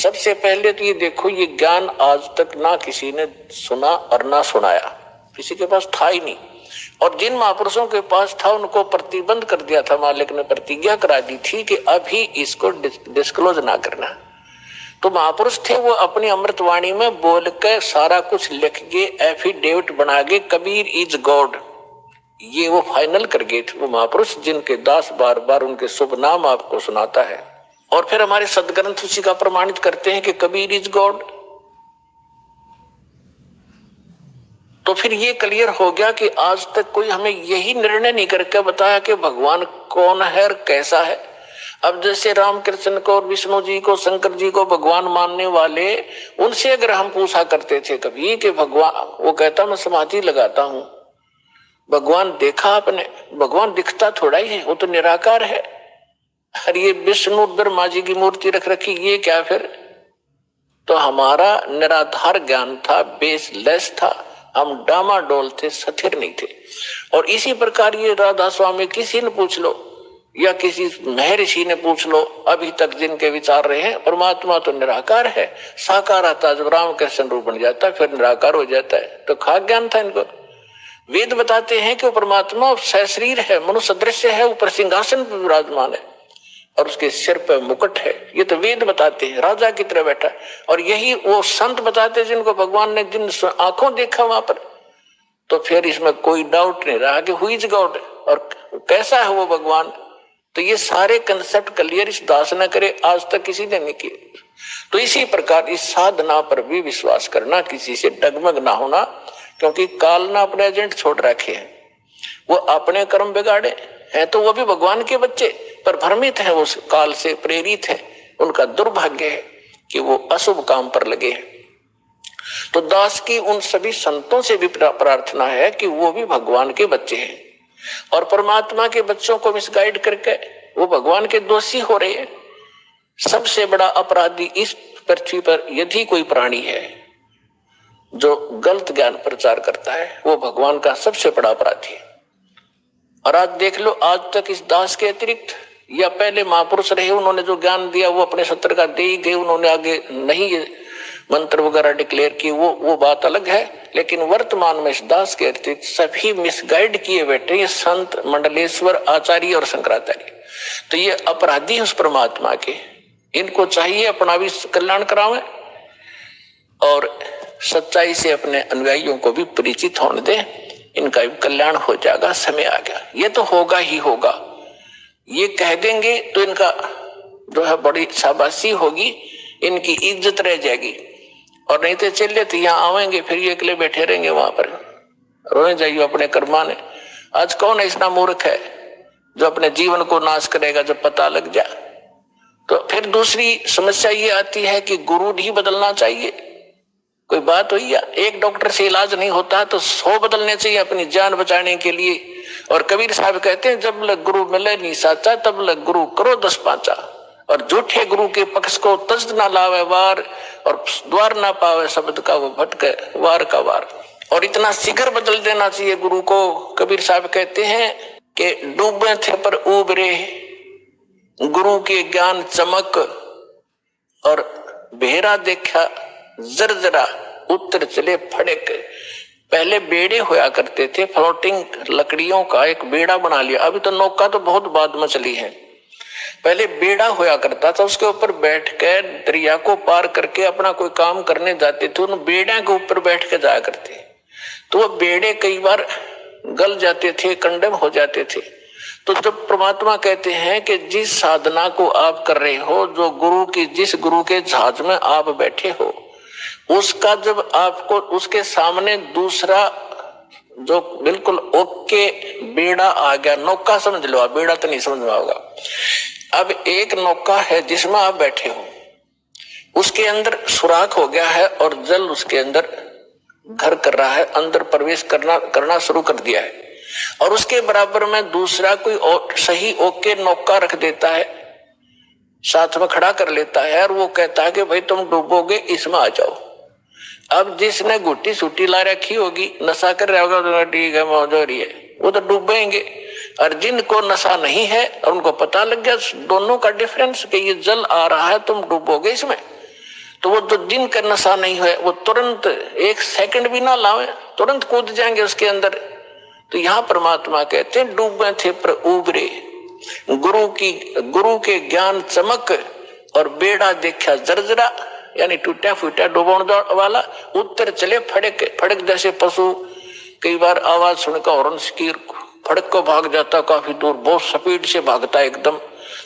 सबसे पहले तो ये देखो, ये ज्ञान आज तक ना किसी ने सुना और ना सुनाया, किसी के पास था ही नहीं। और जिन महापुरुषों के पास था उनको प्रतिबंध कर दिया था, मालिक ने प्रतिज्ञा करा दी थी कि अभी इसको डिस्क्लोज ना करना। तो महापुरुष थे, वो अपनी अमृतवाणी में बोल के सारा कुछ लिख के एफिडेविट बना के कबीर इज गॉड, ये वो फाइनल कर गए थे वो महापुरुष, जिनके दास बार बार उनके शुभ नाम आपको सुनाता है। और फिर हमारे सदग्रंथ उसी का प्रमाणित करते हैं कि कबीर इज गॉड। तो फिर ये क्लियर हो गया कि आज तक कोई हमें यही निर्णय नहीं करके बताया कि भगवान कौन है और कैसा है। अब जैसे रामकृष्ण को और विष्णु जी को, शंकर जी को भगवान मानने वाले, उनसे अगर हम पूछा करते थे कभी कि भगवान, वो कहता मैं समाधि लगाता हूं, भगवान देखा आपने? भगवान दिखता थोड़ा ही है, वो तो निराकार है। अरे ये विष्णु ब्रह्मा जी की मूर्ति रख रखी, ये क्या फिर? तो हमारा निराधार ज्ञान था, बेसलेस था, हम डामाडोल थे, स्थिर नहीं थे। और इसी प्रकार ये राधा स्वामी किसी ने पूछ लो या किसी महर्षि ने पूछ लो, अभी तक जिनके विचार रहे हैं, परमात्मा तो निराकार है। साकार आता जब रामकृष्ण रूप बन जाता है, फिर निराकार हो जाता है। तो खा ज्ञान था इनको। वेद बताते हैं कि वो परमात्मा सशरीर है, मनुष्य दृश्य है, ऊपर सिंहासन पर विराजमान है और उसके सिर पर मुकुट है। ये तो वेद बताते हैं, राजा की तरह बैठा। और यही वो संत बताते जिनको भगवान ने जिन आंखों देखा वहां पर। तो फिर इसमें कोई डाउट नहीं रहा कि हु इज गॉड और कैसा है वो भगवान। तो ये सारे कंसेप्ट क्लियर इस दास न करे, आज तक किसी ने नहीं किए। तो इसी प्रकार इस साधना पर भी विश्वास करना, किसी से डगमग ना होना, क्योंकि काल ने अपने एजेंट छोड़ रखे हैं। वो अपने कर्म बिगाड़े हैं तो वो भी भगवान के बच्चे, पर भ्रमित है, उस काल से प्रेरित है। उनका दुर्भाग्य है कि वो अशुभ काम पर लगे हैं। तो दास की उन सभी संतों से भी प्रार्थना है कि वो भी भगवान के बच्चे हैं और परमात्मा के बच्चों को मिसगाइड करके वो भगवान के दोषी हो रहे हैं। सबसे बड़ा अपराधी इस पृथ्वी पर यदि कोई प्राणी है जो गलत ज्ञान प्रचार करता है, वो भगवान का सबसे बड़ा अपराधी है। और आज देख लो, आज तक इस दास के अतिरिक्त या पहले महापुरुष रहे, उन्होंने जो ज्ञान दिया वो अपने सत्र का दे ही गए, उन्होंने आगे नहीं ये मंत्र वगैरह डिक्लेयर किए, वो बात अलग है। लेकिन वर्तमान में इस दास के अतिरिक्त सभी मिसगाइड किए बैठे ये संत, मंडलेश्वर, आचार्य और शंकराचार्य। तो ये अपराधी उस परमात्मा के, इनको चाहिए अपना भी कल्याण करावे और सच्चाई से अपने अनुयायियों को भी परिचित होने दे, इनका भी कल्याण हो जाएगा। समय आ गया, ये तो होगा ही होगा। ये कह देंगे तो इनका जो है बड़ी शाबाशी होगी, इनकी इज्जत रह जाएगी। और नहीं तो चलिए तो यहाँ आवेंगे, फिर ये अकेले बैठे रहेंगे वहां पर, रोए जाइए अपने कर्माने। आज कौन ऐसा मूर्ख है जो अपने जीवन को नाश करेगा जब पता लग जाए? तो फिर दूसरी समस्या ये आती है कि गुरु ही बदलना चाहिए। कोई बात हुई या एक डॉक्टर से इलाज नहीं होता तो 100 बदलने चाहिए अपनी जान बचाने के लिए। और कबीर साहब कहते हैं, जब लग गुरु मिले नहीं साचा, तब लग गुरु करो 10 पांचा। और झूठे गुरु के पक्ष को तज ना लावे वार, और द्वार ना पावे शब्द का वो भटके वार का वार। और इतना शीघ्र बदल देना चाहिए गुरु को। कबीर साहब कहते हैं कि डूबे थे पर उबरे, गुरु के ज्ञान चमक, और बेहरा देखा जरजरा, उत्तर चले फड़क। पहले बेड़े होया करते थे, फ्लोटिंग लकड़ियों का एक बेड़ा बना लिया। अभी तो नौका तो बहुत बाद में चली है, पहले बेड़ा होया करता था, उसके ऊपर बैठ कर दरिया को पार करके अपना कोई काम करने जाते थे, उन बेड़े के ऊपर बैठ के जाया करते। तो वो बेड़े कई बार गल जाते थे, कंडेम हो जाते थे। तो जब परमात्मा कहते हैं कि जिस साधना को आप कर रहे हो, जो गुरु की, जिस गुरु के जहाज में आप बैठे हो, उसका जब आपको उसके सामने दूसरा जो बिल्कुल ओके बेड़ा आ गया, नौका समझ लो आप, बेड़ा तो नहीं समझ में होगा। अब एक नौका है जिसमें आप बैठे हो, उसके अंदर सुराख हो गया है और जल उसके अंदर घर कर रहा है, अंदर प्रवेश करना शुरू कर दिया है। और उसके बराबर में दूसरा कोई सही ओके नौका रख देता है, साथ में खड़ा कर लेता है, और वो कहता है कि भाई तुम डूबोगे, इसमें आ जाओ। अब जिसने गुट्टी सूटी ला रखी होगी, नशा कर रहा होगा, तो ठीक है मौज हो रही है, वो तो डूबेंगे। और जिनको नशा नहीं है और उनको पता लग गया दोनों का डिफरेंस कि ये जल आ रहा है, तुम डूबोगे इसमें, तो वो जो दिन का नशा नहीं है वो तुरंत एक सेकंड भी ना लावे, तुरंत कूद जाएंगे उसके अंदर। तो यहाँ परमात्मा कहते हैं डूबे थे पर उबरे, गुरु के ज्ञान चमक और बेड़ा देखा जर्जरा, यानी टूटा फूटा डुबाने वाला। उत्तर चले फड़क फड़क, जैसे पशु कई बार आवाज सुनकर हॉर्न की फड़क को भाग जाता काफी दूर, बहुत स्पीड से भागता है एकदम।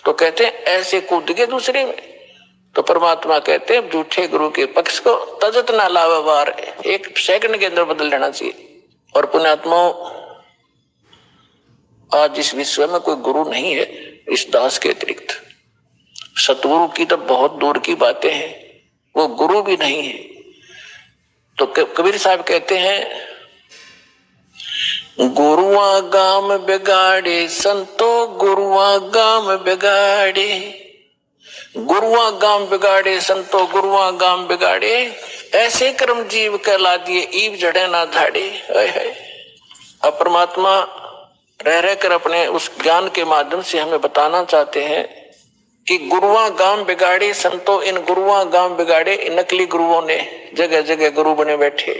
तो कहते हैं ऐसे कूद गए दूसरे में। तो परमात्मा कहते हैं झूठे गुरु के पक्ष को तजत ना लावे वार, एक सेकंड के अंदर बदल लेना चाहिए। और पुण्यात्माओं, आज इस विश्व में कोई गुरु नहीं है इस दास के अतिरिक्त। सतगुरु की तो बहुत दूर की बातें हैं, वो गुरु भी नहीं है। तो कबीर साहब कहते हैं गुरुआ गाम बिगाड़े संतो, गुरुआ गाम बिगाड़े, गुरुआ गाम बिगाड़े संतो, गुरुआ गाम बिगाड़े, ऐसे कर्म जीव कहला दिए ईब जड़े ना धाड़े। अब परमात्मा रह रहकर अपने उस ज्ञान के माध्यम से हमें बताना चाहते हैं कि गुरुआ गाम बिगाड़े संतो, इन गुरुआ गाम बिगाड़े, इन नकली गुरुओं ने जगह जगह गुरु बने बैठे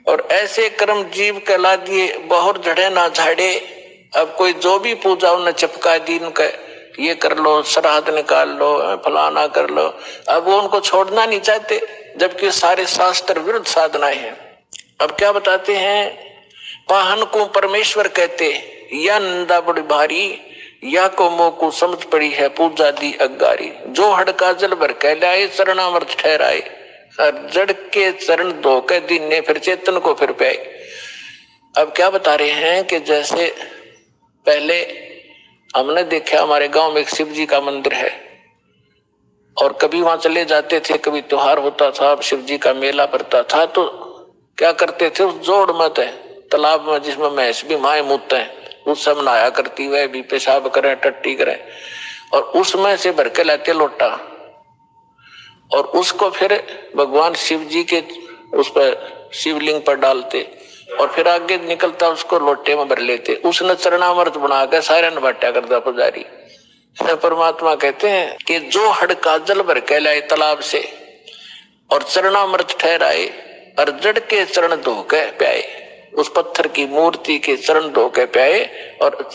और ऐसे कर्म जीव कहला दिए बहुत जड़े ना झाड़े। अब कोई जो भी पूजा उन्हें चपका दी, उनका ये कर लो, श्राद्ध निकाल लो, फलाना कर लो। अब वो उनको छोड़ना नहीं चाहते, जबकि सारे शास्त्र विरुद्ध साधनाएं हैं। अब क्या बताते हैं, पाहन को परमेश्वर कहते, या नंदा बड़ी भारी, या को मोह को समझ पड़ी है पूजा दी अगारी। जो हड़का जल भर कहलाए चरणामृत ठहराए, जड़ के चरण धो के दीने फिर चेतन को फिर पाए। अब क्या बता रहे हैं कि जैसे पहले हमने देखा हमारे गांव में एक शिव जी का मंदिर है और कभी वहां चले जाते थे, कभी त्योहार होता था, शिव जी का मेला पड़ता था, तो क्या करते थे, उस जोड़ मत है तालाब में जिसमें भैंस भी माए मूते हैं, उस सब नहाया करती हुए भी पेशाब करें टट्टी करें, और उसमें से भर के लाते लोटा और उसको फिर भगवान शिव जी के उस पर शिवलिंग पर डालते और फिर आगे निकलता उसको लोटे में भर लेते। उसने चरणामृत बनाकर सारे नबाटा करता पुजारी। परमात्मा कहते हैं कि जो हड़का जल भर के लाए तालाब से और चरणामृत ठहराए और जड़ के चरण धो के प्याए, उस पत्थर की मूर्ति के चरण धो के प्याए और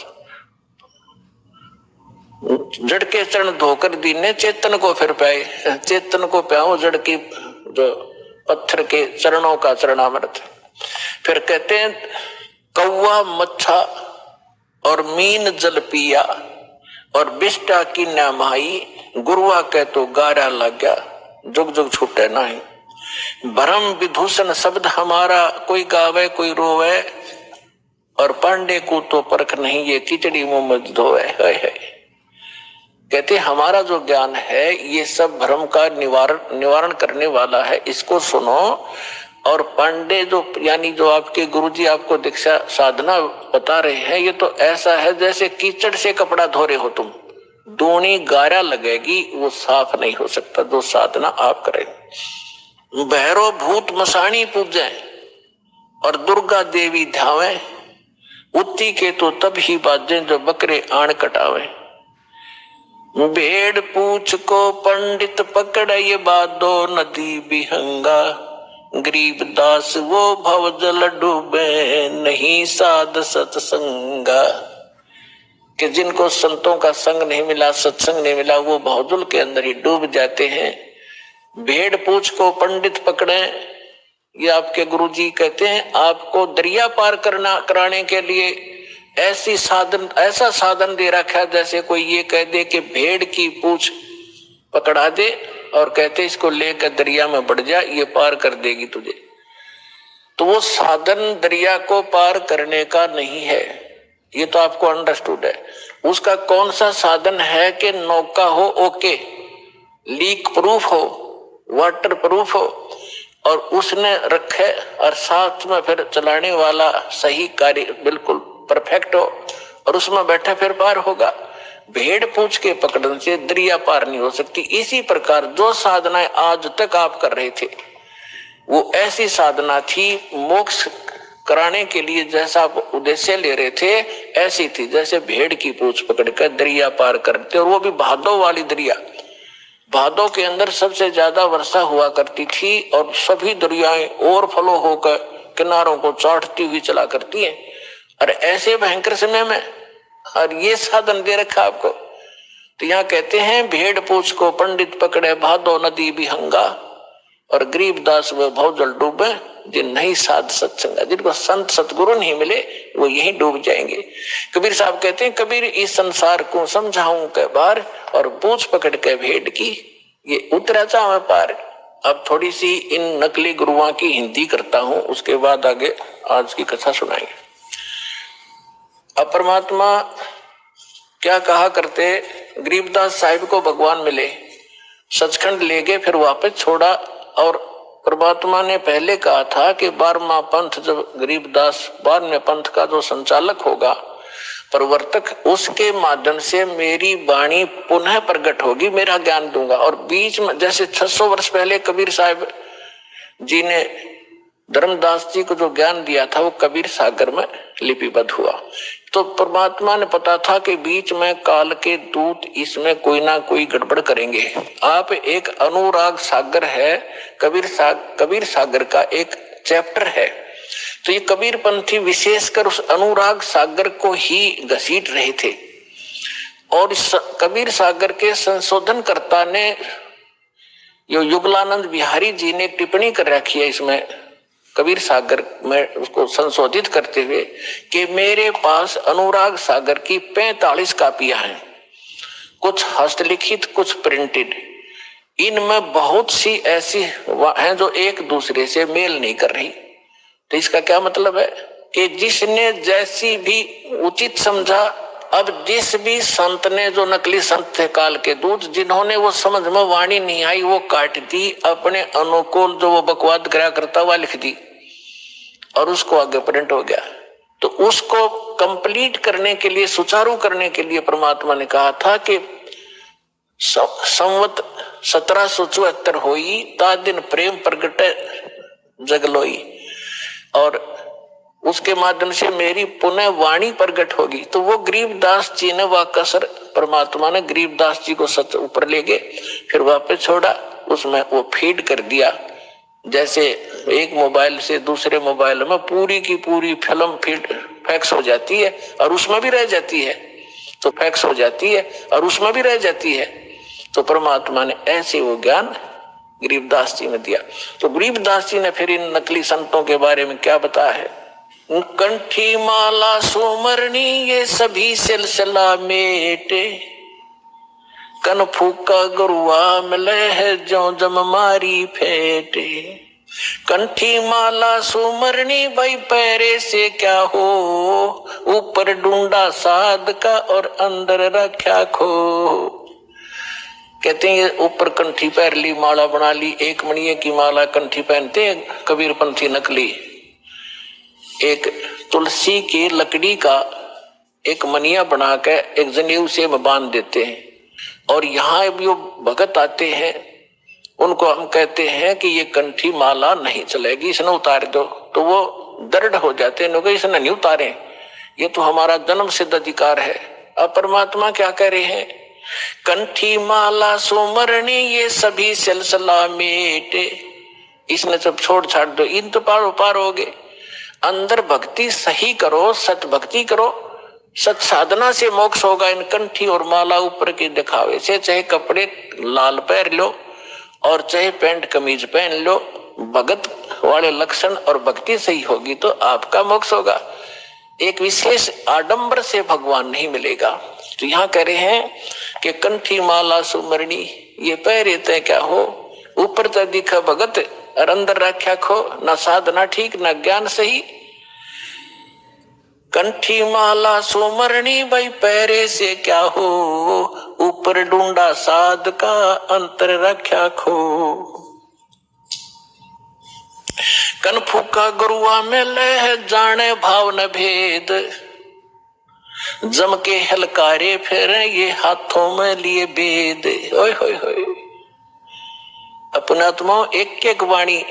जड़ के चरण धोकर दीने चेतन को फिर पाए। चेतन को प्याओ जड़ की जो पत्थर के चरणों का चरणामृत। फिर कहते हैं कौवा मच्छा और मीन जल पिया और बिष्टा की नमाई, गुरुआ कह तो गारा लग गया जुग जुग छूटे नहीं। भरम विभूषण शब्द हमारा, कोई गावे कोई रोवे और पांडे को तो परख नहीं, ये खिचड़ी मुंह में धोवे। कहते हमारा जो ज्ञान है ये सब भ्रम का निवारण करने वाला है, इसको सुनो। और पांडे जो यानी जो आपके गुरुजी आपको दीक्षा साधना बता रहे हैं, ये तो ऐसा है जैसे कीचड़ से कपड़ा धो रहे हो तुम, दूनी गारा लगेगी, वो साफ नहीं हो सकता जो साधना आप करें। भैरव भूत मसाणी पूजे और दुर्गा देवी ध्यावे, उत्ती के तो तब ही बाजे जो बकरे आण कटावे। भेड़ पूछ को पंडित पकड़े, ये बादो नदी बिहंगा, गरीब दास वो भव जल डूबे, नहीं साध सत्संगा। कि जिनको संतों का संग नहीं मिला, सत्संग नहीं मिला, वो भवजल के अंदर ही डूब जाते हैं। भेड़ पूछ को पंडित पकड़े, ये आपके गुरुजी कहते हैं आपको दरिया पार कराने के लिए ऐसा साधन दे रखा है, जैसे कोई ये कह दे कि भेड़ की पूछ पकड़ा दे और कहते इसको लेकर दरिया में बढ़ जा, ये पार कर देगी तुझे। तो वो साधन दरिया को पार करने का नहीं है, ये तो आपको अंडरस्टूड है। उसका कौन सा साधन है कि नौका हो ओके, लीक प्रूफ हो, वाटर प्रूफ हो और उसने रखे और साथ में फिर चलाने वाला सही कार्य बिल्कुल परफेक्ट हो और उसमें बैठा फिर पार होगा। भेड़ पूछ के पकड़ने से दरिया पार नहीं हो सकती। इसी प्रकार जो साधनाएं आज तक आप कर रहे थे वो ऐसी साधना थी, मोक्ष कराने के लिए जैसा आप उद्देश्य ले रहे थे ऐसी थी, जैसे भेड़ की पूछ पकड़कर दरिया पार करते, और वो भी भादों वाली दरिया। भादों के अंदर सबसे ज्यादा वर्षा हुआ करती थी और सभी दरियाएं ओवरफ्लो होकर किनारों को चाटती हुई चला करती हैं। और ऐसे भयंकर समय में और ये साधन दे रखा आपको, तो यहाँ कहते हैं भेड़ पूछ को पंडित पकड़े भादो नदी विहंगा, और गरीबदास व भव जल डूबे जिन नहीं साध सत्संगा। जिनको संत सतगुरु नहीं मिले वो यहीं डूब जाएंगे। कबीर साहब कहते हैं कबीर इस संसार को समझाऊं के बार, और पूछ पकड़ के भेड़ की ये उतरा चाहे पार। अब थोड़ी सी इन नकली गुरुओं की हिंदी करता हूं, उसके बाद आगे आज की कथा सुनाएंगे। अब परमात्मा क्या कहा करते, गरीबदास साहिब को भगवान मिले, सचखंड ले गए, फिर वापस छोड़ा। और परमात्मा ने पहले कहा था कि 12वां पंथ जब गरीबदास 12वें पंथ का जो संचालक होगा, प्रवर्तक, उसके माध्यम से मेरी वाणी पुनः प्रकट होगी, मेरा ज्ञान दूंगा। और बीच में जैसे 600 वर्ष पहले कबीर साहब जी ने धर्मदास जी को जो ज्ञान दिया था वो कबीर सागर में लिपिबद्ध हुआ। तो परमात्मा ने पता था कि बीच में काल के दूत इसमें कोई ना कोई गड़बड़ करेंगे। आप एक अनुराग सागर है, कबीर सागर का एक चैप्टर है। तो ये कबीर पंथी विशेषकर उस अनुराग सागर को ही घसीट रहे थे। और कबीर सागर के संशोधनकर्ता ने युगलानंद बिहारी जी ने टिप्पणी कर रखी है इसमें कबीर सागर में, उसको संशोधित करते हुए कि मेरे पास अनुराग सागर की 45 कापियां हैं, कुछ हस्तलिखित कुछ प्रिंटेड। इनमें बहुत सी ऐसी हैं जो एक दूसरे से मेल नहीं कर रही। तो इसका क्या मतलब है कि जिसने जैसी भी उचित समझा, अब जिस भी संत ने, जो नकली संत थे काल के दूत, जिन्होंने वो समझ में वाणी नहीं आई वो काट दी, अपने अनुकूल जो वो बकवाद करा करता हुआ लिख दी और उसको आगे प्रिंट हो गया। तो उसको कंप्लीट करने के लिए, सुचारू करने के लिए परमात्मा ने कहा था कि संवत 1774 होई ता दिन प्रेम प्रगटे जगलोई, और उसके माध्यम से मेरी पुनः वाणी प्रकट होगी। तो वो गरीबदास जी ने वह कसर, परमात्मा ने गरीबदास जी को सच ऊपर ले गए, फिर वापस छोड़ा, उसमें वो फीड कर दिया। जैसे एक मोबाइल से दूसरे मोबाइल में पूरी की पूरी फिल्म फीड फैक्स हो जाती है और उसमें भी रह जाती है, तो फैक्स हो जाती है और उसमें भी रह जाती है। तो परमात्मा ने ऐसे वो ज्ञान गरीबदास जी ने दिया। तो गरीबदास जी ने फिर इन नकली संतों के बारे में क्या बताया है, कंठी माला सुमरनी ये सभी सिलसिला मेटे, कन फूका गुरुआ मिले है जो जम मारी फेटे। कंठी माला सुमरनी भाई पैरे से क्या हो, ऊपर ढूंढा साध का और अंदर रखा खो। कहते हैं ऊपर कंठी पहन ली, माला बना ली, एक मणिये की माला कंठी पहनते हैं कबीर पंथी नकली। एक तुलसी की लकड़ी का एक मनिया बना के एक जनेऊ से बांध देते हैं, और यहाँ जो भगत आते हैं उनको हम कहते हैं कि ये कंठी माला नहीं चलेगी, इसने उतार दो। तो वो दृढ़ हो जाते हैं, इसने नहीं उतारे, ये तो हमारा जन्म सिद्ध अधिकार है। अब परमात्मा क्या कह रहे हैं, कंठी माला सुमरणी ये सभी सिलसिला मेटे, इसने सब छोड़ छाड़ दो, इन तो पारो पार हो गए। अंदर भक्ति सही करो, सत भक्ति करो, सत साधना से मोक्ष होगा। इन कंठी और माला ऊपर के दिखावे से, चाहे कपड़े लाल पहन लो और चाहे पैंट कमीज पहन लो, भगत वाले लक्षण और भक्ति सही होगी तो आपका मोक्ष होगा। एक विशेष आडंबर से भगवान नहीं मिलेगा। तो यहाँ कह रहे हैं कि कंठी माला सुमरणी ये पहरे तय क्या हो, ऊपर तक दिखा भगत और अंदर रख्या खो, न साधना ठीक न ज्ञान सही। कंठी माला सुमरणी भाई पैरे से क्या हो, ऊपर ढूंढा साध का अंतर रख्या खो। कन फूका गुरुआ में लह जाने भाव न भेद, जम के हलकारे फिर ये हाथों में लिए बेद। ओए होए होए, अपने आत्माओं एक एक वाणी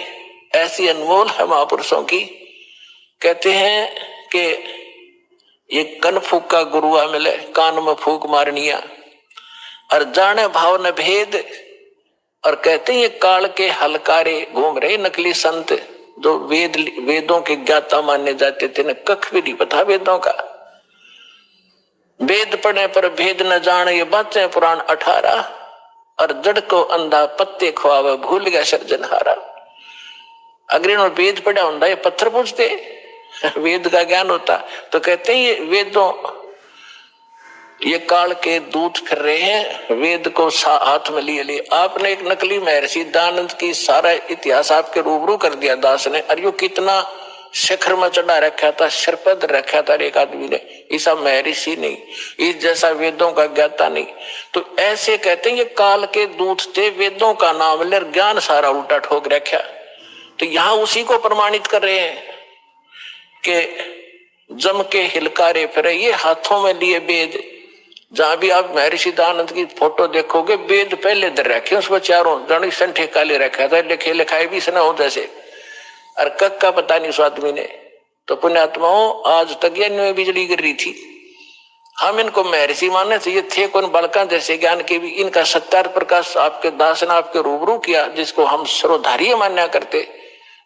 ऐसी अनमोल है महापुरुषों की। कहते हैं कि ये कन फूका गुरुआ मिले, कान में फूक मारनिया, और जाने भाव न भेद, और कहते हैं ये काल के हलकारे घूम रहे नकली संत, जो वेदों के ज्ञाता माने जाते थे, न कख भी नहीं पता वेदों का। वेद पढ़ने पर भेद न जाने, ये बातें पुराण 18। और जड़ को अंधा पत्ते खुआवे, भूल गया सृजनहारा। अगर इन्होंने वेद पढ़ा होता ये पत्थर पूछते, वेद का ज्ञान होता। तो कहते हैं ये वेदों, ये काल के दूत फिर रहे हैं, वेद को हाथ में लिए लिए। आपने एक नकली महर्षि दयानंद की सारा इतिहास आपके रूबरू कर दिया दास ने। और यो कितना शिखर में चढ़ा रखा था, सिरपद रखा था एक आदमी ने, ऐसा महर्षि नहीं, इस जैसा वेदों का ज्ञाता नहीं। तो ऐसे कहते हैं ये काल के दूत थे, वेदों का नाम ले ज्ञान सारा उल्टा ठोक रखा। तो यहां उसी को प्रमाणित कर रहे हैं कि जम के हिलकारे फिरे, ये हाथों में लिए वेद। जहां भी आप महर्षि दयानंद की फोटो देखोगे, वेद पहले धर रखे, उसमें चारों जड़ी संठे काले रखा था, लिखे लिखाए भी सना हो जैसे। और कक का पता नहीं उस आदमी ने। तो पुण्यात्माओं, आज तक ये बिजली गिर रही थी। हम इनको महर्षि मानने से ये थे कौन बालका जैसे ज्ञान के भी। इनका सत्यार प्रकाश आपके दास ने आपके रूबरू किया, जिसको हम सर्वधारीय मान्या करते।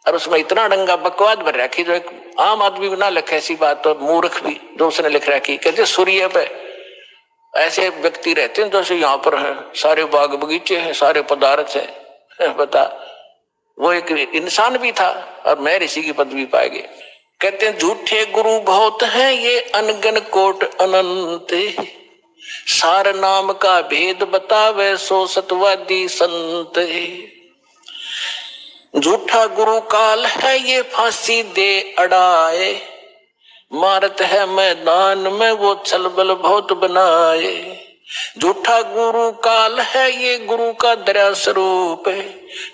और उसमें इतना डंगा बकवाद भर रखी जो एक आम आदमी भी ना लिखे ऐसी बात, तो मूर्ख भी जो उसने लिख रखी। कहते सूर्य पे ऐसे व्यक्ति रहते हैं जैसे यहाँ पर है, सारे बाग बगीचे हैं, सारे पदार्थ हैं, बता। वो एक इंसान भी था और मैं ऋषि की पदवी पाएंगे। कहते हैं झूठे गुरु बहुत हैं ये अनगन कोट अनंत, सार नाम का भेद बतावे सो सतवादी संत। झूठा गुरु काल है ये फांसी दे अड़ाए, मारत है मैदान में वो छलबल बहुत बनाए। झूठा गुरु काल है ये गुरु का दया स्वरूप है,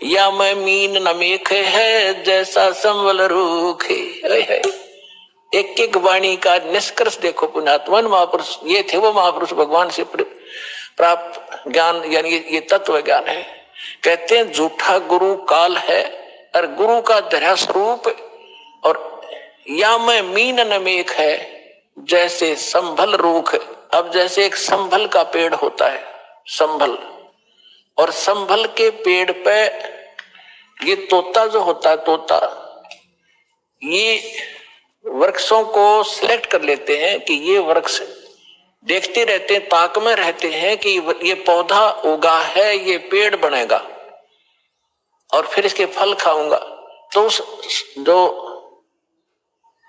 या मैं मीन नमेख है जैसा संवल रूख है। एक एक वाणी का निष्कर्ष देखो पुण्यात्मन। महापुरुष ये थे, वो महापुरुष भगवान से प्राप्त ज्ञान, यानी ये तत्व ज्ञान है। कहते हैं झूठा गुरु काल है और गुरु का दया स्वरूप, और या मैं मीन नमेक है जैसे संभल रूख। अब जैसे एक संभल का पेड़ होता है, संभल, और संभल के पेड़ पे ये तोता जो होता है, तोता ये वृक्षों को सिलेक्ट कर लेते हैं कि ये वृक्ष, देखते रहते हैं, ताक में रहते हैं कि ये पौधा उगा है, ये पेड़ बनेगा और फिर इसके फल खाऊंगा। तो जो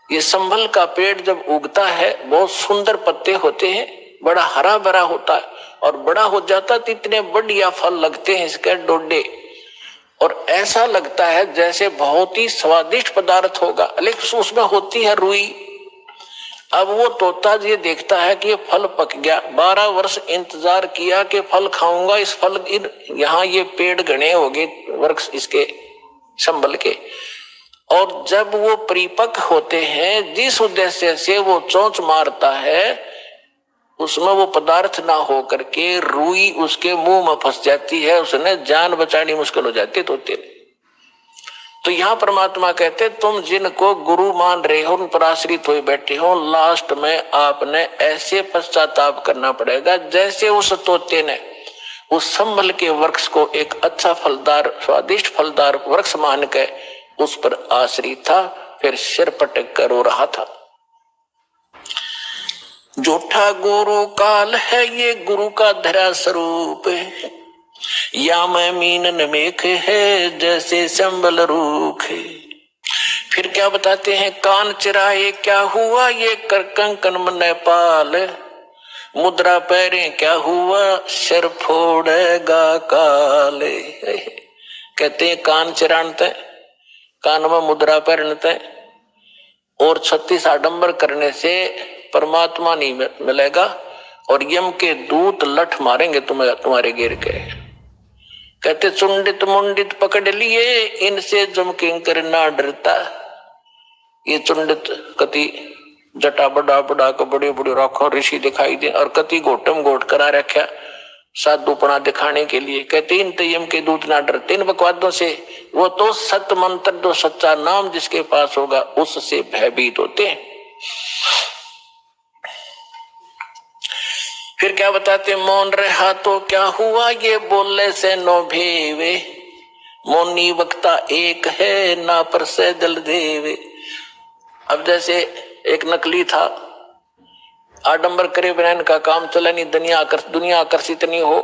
ये संभल का पेड़ जब उगता है, बहुत सुंदर पत्ते होते हैं, बड़ा हरा भरा होता है, और बड़ा हो जाता तो इतने बढ़िया फल लगते हैं इसके डोडे, और ऐसा लगता है जैसे बहुत ही स्वादिष्ट पदार्थ होगा, लेकिन उसमें होती है रुई। अब वो तोता ये देखता है कि ये फल पक गया, 12 वर्ष इंतजार किया कि फल खाऊंगा, इस फल यहाँ ये पेड़ घने हो गए वृक्ष इसके संभल के, और जब वो परिपक्व होते हैं, जिस उद्देश्य से वो चोंच मारता है, उसमें वो पदार्थ ना हो करके रुई उसके मुंह में फंस जाती है, उसने जान बचानी मुश्किल हो जाती है तोते में। तो यहाँ परमात्मा कहते तुम जिनको गुरु मान रहे हो, उन पर आश्रित हुए बैठे हो, लास्ट में आपने ऐसे पश्चाताप करना पड़ेगा जैसे उस तोते ने उस संभल के वृक्ष को एक अच्छा फलदार, स्वादिष्ट फलदार वृक्ष मान के उस पर आश्रित था, फिर सिर पटक कर रो रहा था। झूठा गुरु काल है ये गुरु का धरा स्वरूप है, या मैं मीन नमेख है जैसे संबल रूख है। फिर क्या बताते हैं, कान चिराए क्या हुआ ये कर कंकन मन पाल, मुद्रा पैरे क्या हुआ सिर फोड़ेगा काले। कहते हैं कान चिरानते, कान में मुद्रा पहनते और 36 आडंबर करने से परमात्मा नहीं मिलेगा, और यम के दूत लठ मारेंगे तुम्हें, तुम्हारे गिर के। कहते चुंडित मुंडित पकड़ लिए इनसे जम किंकर ना डरता। ये चुंडित कति जटा बड़ा बड़ा को बड़ी बड़ी राखो ऋषि दिखाई दे, और कति घोटम घोट करा रखा साधुपना दिखाने के लिए। कहते इन यम के दूत ना डरते इन बकवादों से, वो तो सत्य मंत्र जो सच्चा नाम जिसके पास होगा उससे भयभीत होते हैं। फिर क्या बताते, मौन रहा तो क्या हुआ, ये बोलने से नो भेवे, मौनी वक्ता एक है, ना पर से दल देवे। अब जैसे एक नकली था, आडंबर करे बिना इनका काम चला नहीं, दुनिया आकर्षित नहीं हो।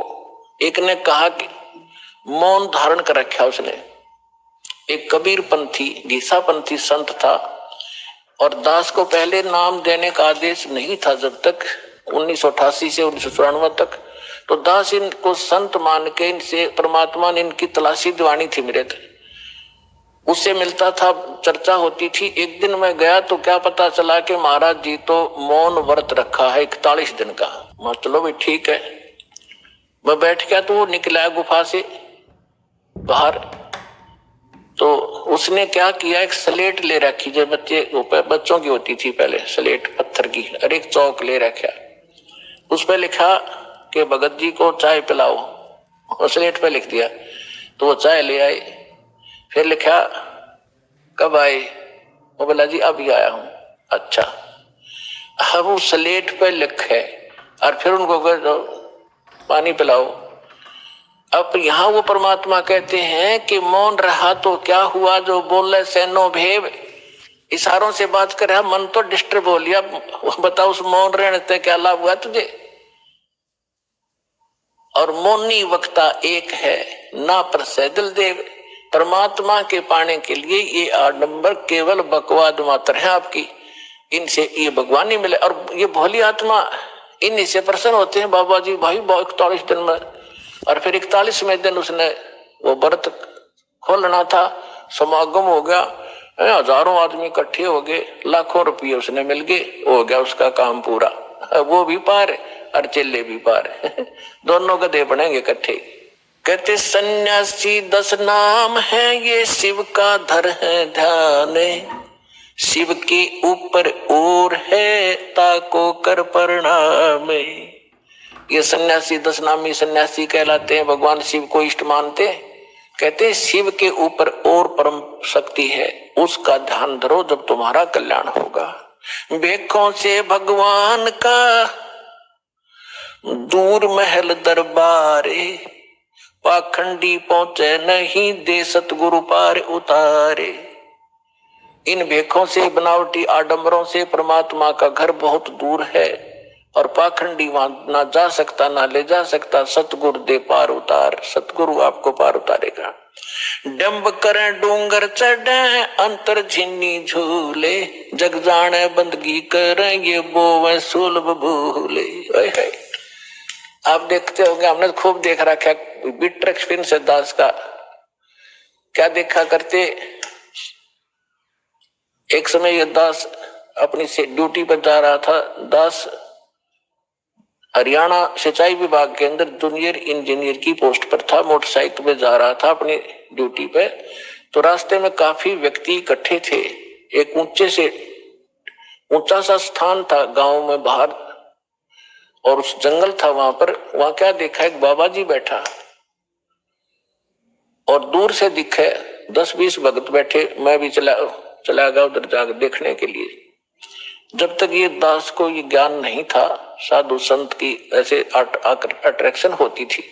एक ने कहा कि मौन धारण कर रखा उसने। एक कबीर पंथी घीसा पंथी संत था, और दास को पहले नाम देने का आदेश नहीं था जब तक 1988 से 1994 तक। तो दास इनको संत मान के इनसे परमात्मा ने इनकी तलाशी दिवानी थी मेरे थे, उससे मिलता था, चर्चा होती थी। एक दिन मैं गया तो क्या पता चला कि महाराज जी तो मौन व्रत रखा है 41 दिन का। मैं चलो भाई ठीक है, मैं बैठ गया तो वो निकला गुफा से बाहर। तो उसने क्या किया, एक स्लेट ले रखी जो बच्चों की होती थी पहले, स्लेट पत्थर की, और एक चौक ले रखा, उस पर लिखा कि भगत जी को चाय पिलाओ, और स्लेट पे लिख दिया। तो वो चाय ले आए, फिर लिखा कब आए, वो बोला जी अभी आया हूं। अच्छा, अब वो स्लेट पे लिखे और फिर उनको पानी पिलाओ। अब यहाँ वो परमात्मा कहते हैं कि मौन रहा तो क्या हुआ, जो बोले से नो भेव, इशारों से बात कर रहा, मन तो डिस्टर्ब हो लिया। बताओ उस मौन रहने से क्या लाभ हुआ तुझे। और मौनी वक्ता एक है, ना पर सैदल देव, परमात्मा के पाने के लिए ये आडंबर केवल बकवाद मात्र है आपकी, इनसे ये भगवान नहीं मिले। और ये भोली आत्मा इन्हीं से प्रसन्न होते हैं, बाबा जी भाई 41 दिन में, और फिर 41वें दिन उसने वो व्रत खोलना था, समागम हो गया, हजारों आदमी इकट्ठे हो गए, लाखों रुपये उसने मिल गए, हो गया उसका काम पूरा। वो भी पार और चेले भी पार दोनों गधे बनेंगे इकट्ठे। कहते सन्यासी 10 नाम है, ये शिव का धर है ध्यान, शिव के ऊपर और है, ताको कर प्रणाम। ये सन्यासी 10 नामी सन्यासी कहलाते हैं, भगवान शिव को इष्ट मानते हैं। कहते हैं शिव के ऊपर और परम शक्ति है, उसका ध्यान धरो जब तुम्हारा कल्याण होगा। बेखों से भगवान का दूर महल दरबारे, पाखंडी पहुंचे नहीं, दे सतगुरु पार उतारे। इन भेखों से, बनावटी आडंबरों से परमात्मा का घर बहुत दूर है, और पाखंडी वहां ना जा सकता ना ले जा सकता। सतगुरु दे पार उतार, सतगुरु आपको पार उतारेगा। डंब करें डूंगर चढ़े, अंतर झिन्नी झूले, जग जाने बंदगी करें, ये बोवे सुलभ भूले। आप देखते होंगे, हमने खूब देख रखा बिटर एक्सपीरियंस है दास का। क्या देखा करते, एक समय ये दास अपनी ड्यूटी पर जा रहा था। दास हरियाणा सिंचाई विभाग के अंदर जूनियर इंजीनियर की पोस्ट पर था, मोटरसाइकिल पे जा रहा था अपनी ड्यूटी पे। तो रास्ते में काफी व्यक्ति इकट्ठे थे। एक ऊंचा सा स्थान था गांव में बाहर, और उस जंगल था वहां पर। वहां क्या देखा, एक बाबा जी बैठा, और दूर से दिखे 10-20 भक्त बैठे। मैं भी चला गया उधर जाकर देखने के लिए। जब तक ये दास को ये ज्ञान नहीं था, साधु संत की ऐसे अट्रैक्शन होती थी।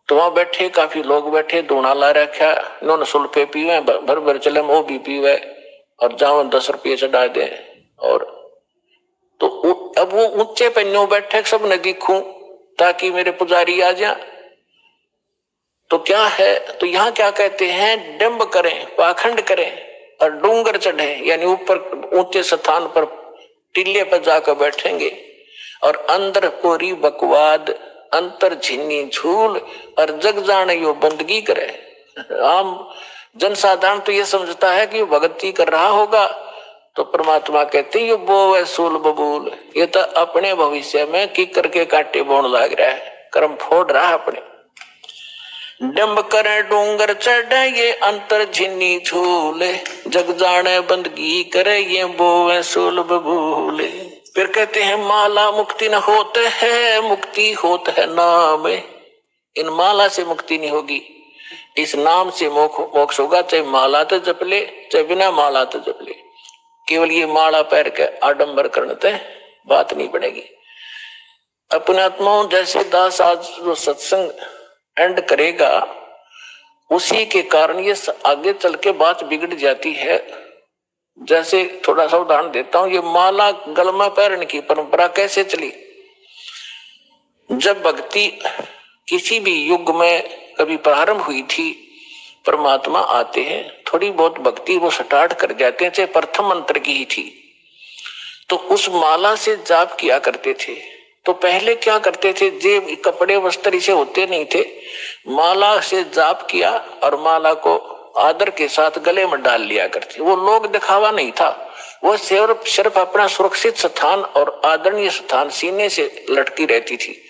तो वहां बैठे काफी लोग बैठे, दूना ला रखा, इन्होंने सुल्फे पीवे, भर भर चले वो भी पीवे, और जाओ 10 रुपये चढ़ा दे। और तो अब वो ऊंचे पे न्यू बैठे, सब ने दिखूं ताकि मेरे पुजारी आ जाए। तो क्या है, तो यहाँ क्या कहते हैं, डंब करें, पाखंड करें और डूंगर चढ़े, यानी ऊपर ऊंचे स्थान पर टीले पर जाकर बैठेंगे, और अंदर कोरी बकवाद, अंतर झिन्नी झूल, और जग जाने यो बंदगी करे। आम जनसाधारण तो ये समझता है कि भक्ति कर रहा होगा, तो परमात्मा कहते ये बो है सूल बबूल, ये तो अपने भविष्य में की करके काटे बोन लाग रहा है, कर्म फोड़ रहा है अपने। डंब करे डूंगर चढ़े, ये अंतर झिन्नी झूले, जग जाने बंदगी करे, ये बोवे सूल बबूले। फिर कहते हैं माला मुक्ति न होते है, मुक्ति होता है नाम। इन माला से मुक्ति नहीं होगी, इस नाम से मोक्ष होगा। चाहे माला तो जप ले, चाहे बिना माला तो जप ले, केवल ये माला पैर के आडंबर करने ते बात नहीं बनेगी। अपने आत्माओं जैसे दास आज जो सत्संग एंड करेगा उसी के कारण ये आगे चल के बात बिगड़ जाती है। जैसे थोड़ा सा उदाहरण देता हूं, ये माला गलमा पहनने की परंपरा कैसे चली। जब भक्ति किसी भी युग में कभी प्रारंभ हुई थी, परमात्मा आते हैं, थोड़ी बहुत भक्ति वो स्टार्ट कर जाते हैं, चाहे प्रथम मंत्र की ही थी, तो उस माला से जाप किया करते थे। तो पहले क्या करते थे, जे कपड़े वस्त्र इसे होते नहीं थे, माला से जाप किया और माला को आदर के साथ गले में डाल लिया करते। वो लोग दिखावा नहीं था, वो सिर्फ अपना सुरक्षित स्थान और आदरणीय स्थान सीने से लटकी रहती थी,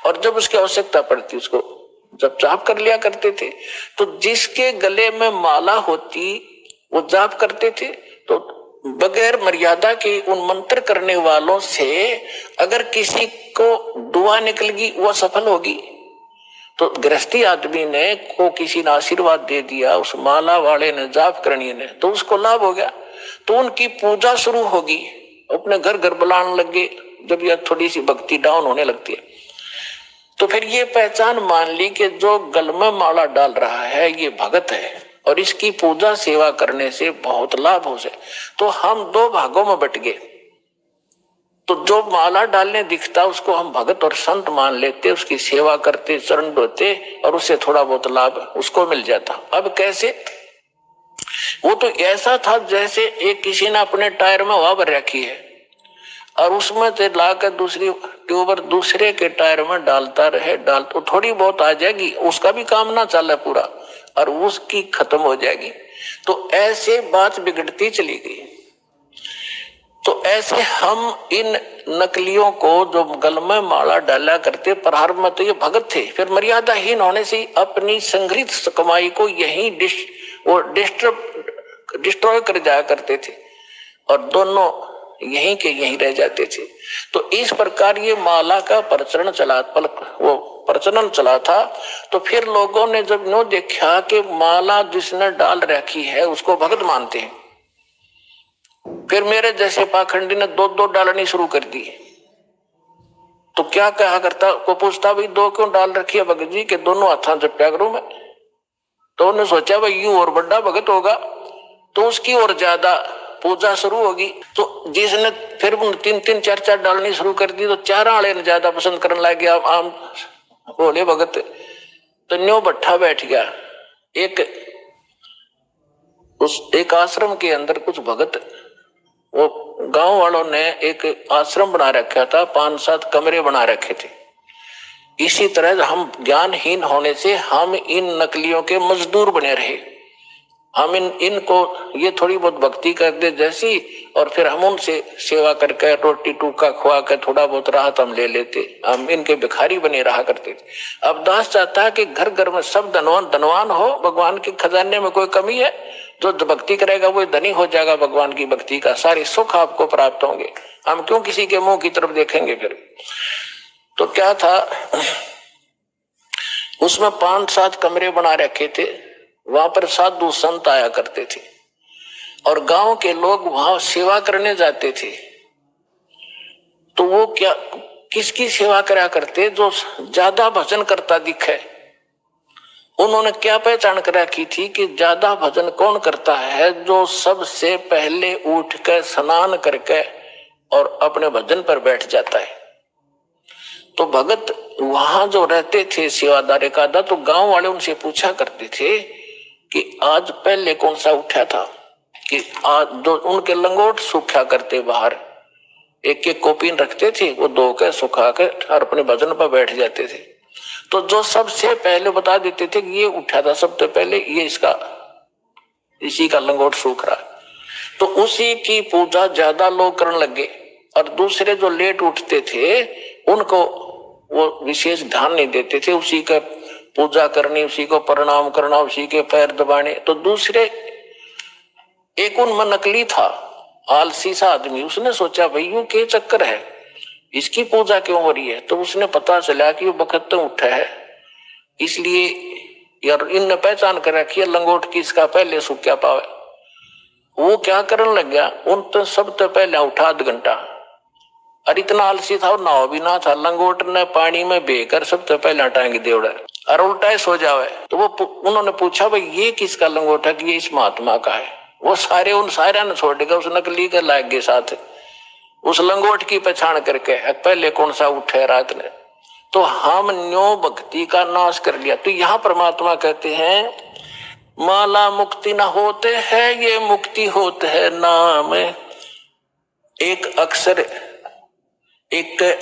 और जब उसकी आवश्यकता पड़ती उसको जब जाप कर लिया करते थे। तो जिसके गले में माला होती वो जाप करते थे, तो बगैर मर्यादा के उन मंत्र करने वालों से अगर किसी को दुआ निकल गई वो सफल होगी। तो गृहस्थी आदमी ने को किसी ने आशीर्वाद दे दिया, उस माला वाले ने जाप करनी ने, तो उसको लाभ हो गया, तो उनकी पूजा शुरू होगी, अपने घर घर बुलाने लगे। जब यह थोड़ी सी भक्ति डाउन होने लगती है तो फिर ये पहचान मान ली कि जो गल में माला डाल रहा है ये भगत है और इसकी पूजा सेवा करने से बहुत लाभ हो जाए। तो हम दो भागों में बट गए। तो जो माला डालने दिखता उसको हम भगत और संत मान लेते, उसकी सेवा करते, चरण धोते और उससे थोड़ा बहुत लाभ उसको मिल जाता। अब कैसे, वो तो ऐसा था जैसे एक किसी ने अपने टायर में हवा भर रखी है और उसमें से लाकर दूसरी ट्यूबर दूसरे के टायर में डालता रहे, तो थोड़ी बहुत आ जाएगी, उसका भी काम ना चले पूरा और उसकी खत्म हो जाएगी। तो ऐसे बात बिगड़ती चली गई। तो ऐसे हम इन नकलियों को जो गल में माला डाला करते, प्रारंभ में तो ये भगत थे, फिर मर्यादाहीन होने से अपनी संग्रहित कमाई को यही डिस्ट्रॉय कर जाया करते थे और दोनों यहीं के यहीं रह जाते थे। तो इस प्रकार ये माला का प्रचलन चला था। तो फिर लोगों ने जब नो देखा कि माला जिसने डाल रखी है उसको भगत मानते हैं, फिर मेरे जैसे पाखंडी ने दो दो डालनी शुरू कर दी। तो क्या कहा करता को पूछता, भाई दो क्यों डाल रखी है भगत जी के, दोनों हाथा जप्या करूं मैं। तो उन्होंने सोचा भाई यू और बड़ा भगत होगा तो उसकी और ज्यादा पूजा शुरू होगी। तो जिसने फिर तीन तीन चार चार डालनी शुरू कर दी तो चार आले ने ज्यादा पसंद करने लग गया आम बोले भगत। तो न्यो भट्ठा बैठ गया। एक आश्रम के अंदर कुछ भगत, वो गांव वालों ने एक आश्रम बना रखा था, 5-7 कमरे बना रखे थे। इसी तरह हम ज्ञानहीन होने से हम इन नकलियों के मजदूर बने रहे। हम इनको ये थोड़ी बहुत भक्ति कर दे जैसी, और फिर हम उनसे सेवा करके रोटी टूका खुआ कर थोड़ा बहुत राहत हम ले लेते, हम इनके भिखारी बने रहा करते थे। अब दास चाहता है कि घर घर में सब धनवान हो, भगवान के खजाने में कोई कमी है, जो भक्ति करेगा वो धनी हो जाएगा, भगवान की भक्ति का सारे सुख आपको प्राप्त होंगे, हम क्यों किसी के मुंह की तरफ देखेंगे। फिर तो क्या था, उसमें 5-7 कमरे बना रखे थे, वहां पर साधु संत आया करते थे और गांव के लोग वहां सेवा करने जाते थे। तो वो क्या किसकी सेवा करा करते, जो ज्यादा भजन करता दिखे। उन्होंने क्या पहचान कर रखी थी कि ज्यादा भजन कौन करता है, जो सबसे पहले उठ कर स्नान करके और अपने भजन पर बैठ जाता है। तो भगत वहां जो रहते थे सेवादार का, तो गांव वाले उनसे पूछा करते थे कि आज पहले कौन सा उठा था, कि आज जो उनके लंगोट सूखा करते बाहर एक एक कोपीन रखते थे, वो धो के सुखा के और अपने भजन पर बैठ जाते थे। तो जो सबसे पहले बता देते थे कि ये उठा था सबसे पहले, ये इसी का लंगोट सूख रहा, तो उसी की पूजा ज्यादा लोग करने लगे। और दूसरे जो लेट उठते थे उनको वो विशेष ध्यान नहीं देते थे, उसी का पूजा करनी, उसी को प्रणाम करना, उसी के पैर दबाने। तो दूसरे एक उनमें नकली था, आलसी सा आदमी, उसने सोचा भाई यूं क्या चक्कर है, इसकी पूजा क्यों हो रही है। तो उसने पता चला कि वो बखत उठा है, इसलिए यार इनने पहचान कर रखी है लंगोट की, इसका पहले सूख क्या पावे। वो क्या करने लग गया, उन तो सब तो पहले उठा 1/2 घंटा और इतना आलसी था, नाव भी ना था, लंगोट ने पानी में बेकर सबसे पहले टांग दौड़ा और उल्टा सो जावे। तो वो उन्होंने पूछा भाई ये किसका लंगोट है? कि ये इस महात्मा का है। वो सारे उन सारे ने छोड़ के उस नकली के लाग गए साथ, उस लंगोट की पहचान करके पहले कौन सा उठे रात ने। तो हम न्यो भक्ति का नाश कर लिया। तो यहाँ परमात्मा कहते हैं माला मुक्ति न होते है, ये मुक्ति होते है नाम। एक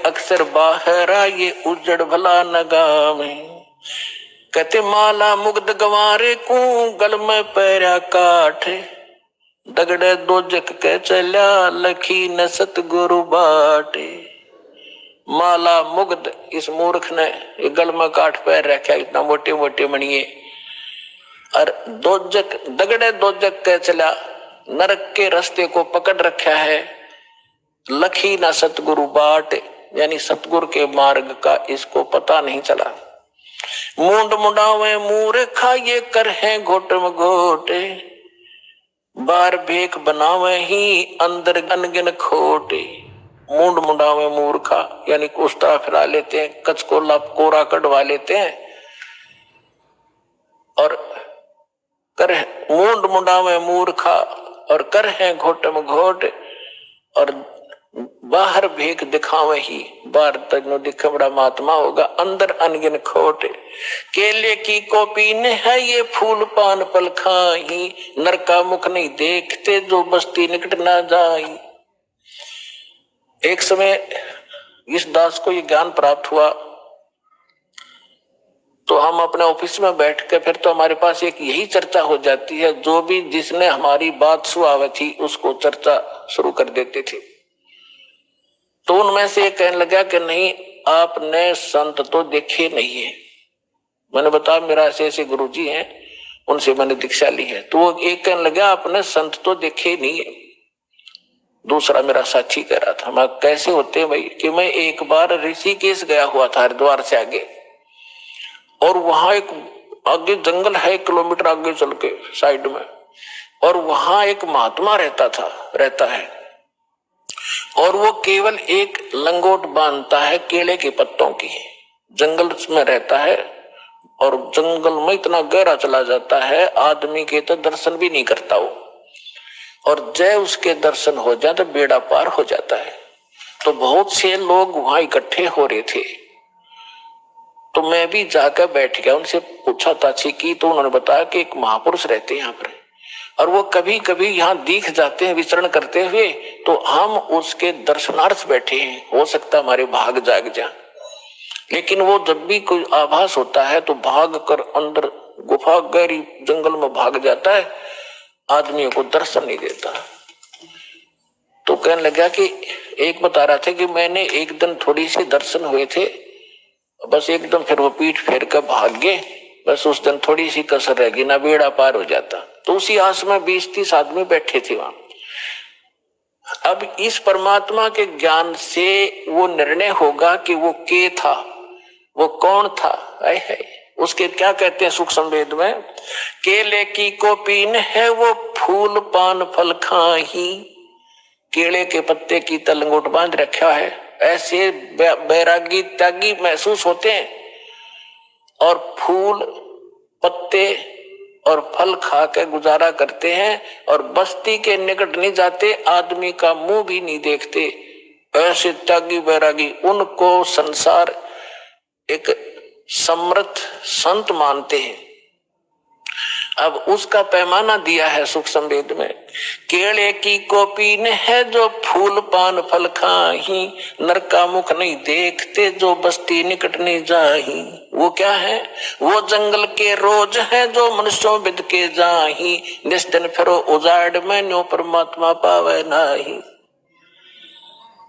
अक्षर बाहरा, ये उजड़ भला नगाम। कहते माला मुग्ध गवारे को गल में पैरा काठ, दगड़े दो जग के चल्या लखी न सतगुरु बाटे। माला मुग्ध इस मूर्ख ने गल में काठ पैर रखा, इतना मोटे मोटे मणिये, और दगड़े दो जग के चला, नरक के रास्ते को पकड़ रखा है। लखी ना सतगुरु बाट, यानी सतगुरु के मार्ग का इसको पता नहीं चला। मूंड मुंडावे मूर्खा, ये कर है घोटम घोटे, बार भेख बनावे ही अंदर अनगिन खोटे। मूंड मुंडावे मूर्खा यानी कुस्ता फिरा लेते हैं, कचकोला कोरा कटवा लेते हैं, और कर मूंड मुंडावे मूर्खा और कर है घोटम घोट, और बाहर भेख दिखावे ही, बाहर तजनो दिखा बड़ा महात्मा होगा, अंदर अनगिन खोट। केले की कॉपी ने है ये फूल पान पल खाही, नर का मुख नहीं देखते जो बस्ती निकट ना जाई। एक समय इस दास को ये ज्ञान प्राप्त हुआ, तो हम अपने ऑफिस में बैठ के फिर तो हमारे पास एक यही चर्चा हो जाती है, जो भी जिसने हमारी बात सुनाई थी उसको चर्चा शुरू कर देते थे। तो उनमें से एक कहने लगा कि नहीं आपने संत तो देखे नहीं है। मैंने बताया मेरा ऐसे ऐसे गुरुजी हैं, उनसे मैंने दीक्षा ली है। तो वो एक कहने लगा आपने संत तो देखे नहीं है। दूसरा मेरा साथी कह रहा था मैं कैसे होते हैं भाई, कि मैं एक बार ऋषिकेश गया हुआ था हरिद्वार से आगे, और वहां एक आगे जंगल है 1 किलोमीटर आगे चल के साइड में, और वहां एक महात्मा रहता है, और वो केवल एक लंगोट बांधता है केले के पत्तों की, जंगल में रहता है, और जंगल में इतना गहरा चला जाता है आदमी के तो दर्शन भी नहीं करता वो, और जय उसके दर्शन हो जाए तो बेड़ा पार हो जाता है। तो बहुत से लोग वहां इकट्ठे हो रहे थे, तो मैं भी जाकर बैठ गया, उनसे पूछा ताछी की, तो उन्होंने बताया कि एक महापुरुष रहते हैं यहाँ पर, और वो कभी कभी यहाँ दिख जाते हैं विचरण करते हुए, तो हम उसके दर्शनार्थ बैठे हैं, हो सकता हमारे भाग जाग जाए। लेकिन वो जब भी कोई आभास होता है तो भाग कर अंदर गुफा गहरी जंगल में भाग जाता है, आदमियों को दर्शन नहीं देता। तो कहने लगा कि एक बता रहा था कि मैंने एक दिन थोड़ी सी दर्शन हुए थे, बस एकदम फिर वो पीठ फेर कर भाग गए, बस उस दिन थोड़ी सी कसर रह गई, ना बेड़ा पार हो जाता। तो उसी आस में 20-30 आदमी बैठे थे वहां। अब इस परमात्मा के ज्ञान से वो निर्णय होगा कि वो के था, वो कौन था। है उसके क्या कहते हैं सूक्ष्म वेद में, केले की कोपीन है वो फूल पान फल खाही, केले के पत्ते की तलंगोट बांध रखा है। ऐसे बैरागी त्यागी महसूस होते हैं, और फूल पत्ते और फल खा के गुजारा करते हैं, और बस्ती के निकट नहीं जाते, आदमी का मुंह भी नहीं देखते। ऐसे त्यागी बैरागी, उनको संसार एक समर्थ संत मानते हैं। अब उसका पैमाना दिया है सूक्ष्म वेद में, केले की कोपीन है जो फूल पान फल खाही, नर का मुख नहीं देखते जो बस्ती निकट नहीं जाही। वो क्या है, वो जंगल के रोज है जो मनुष्यों बिद के जाही, निस्दिन फिरो उजाड़ में न्यो परमात्मा पावे नाही।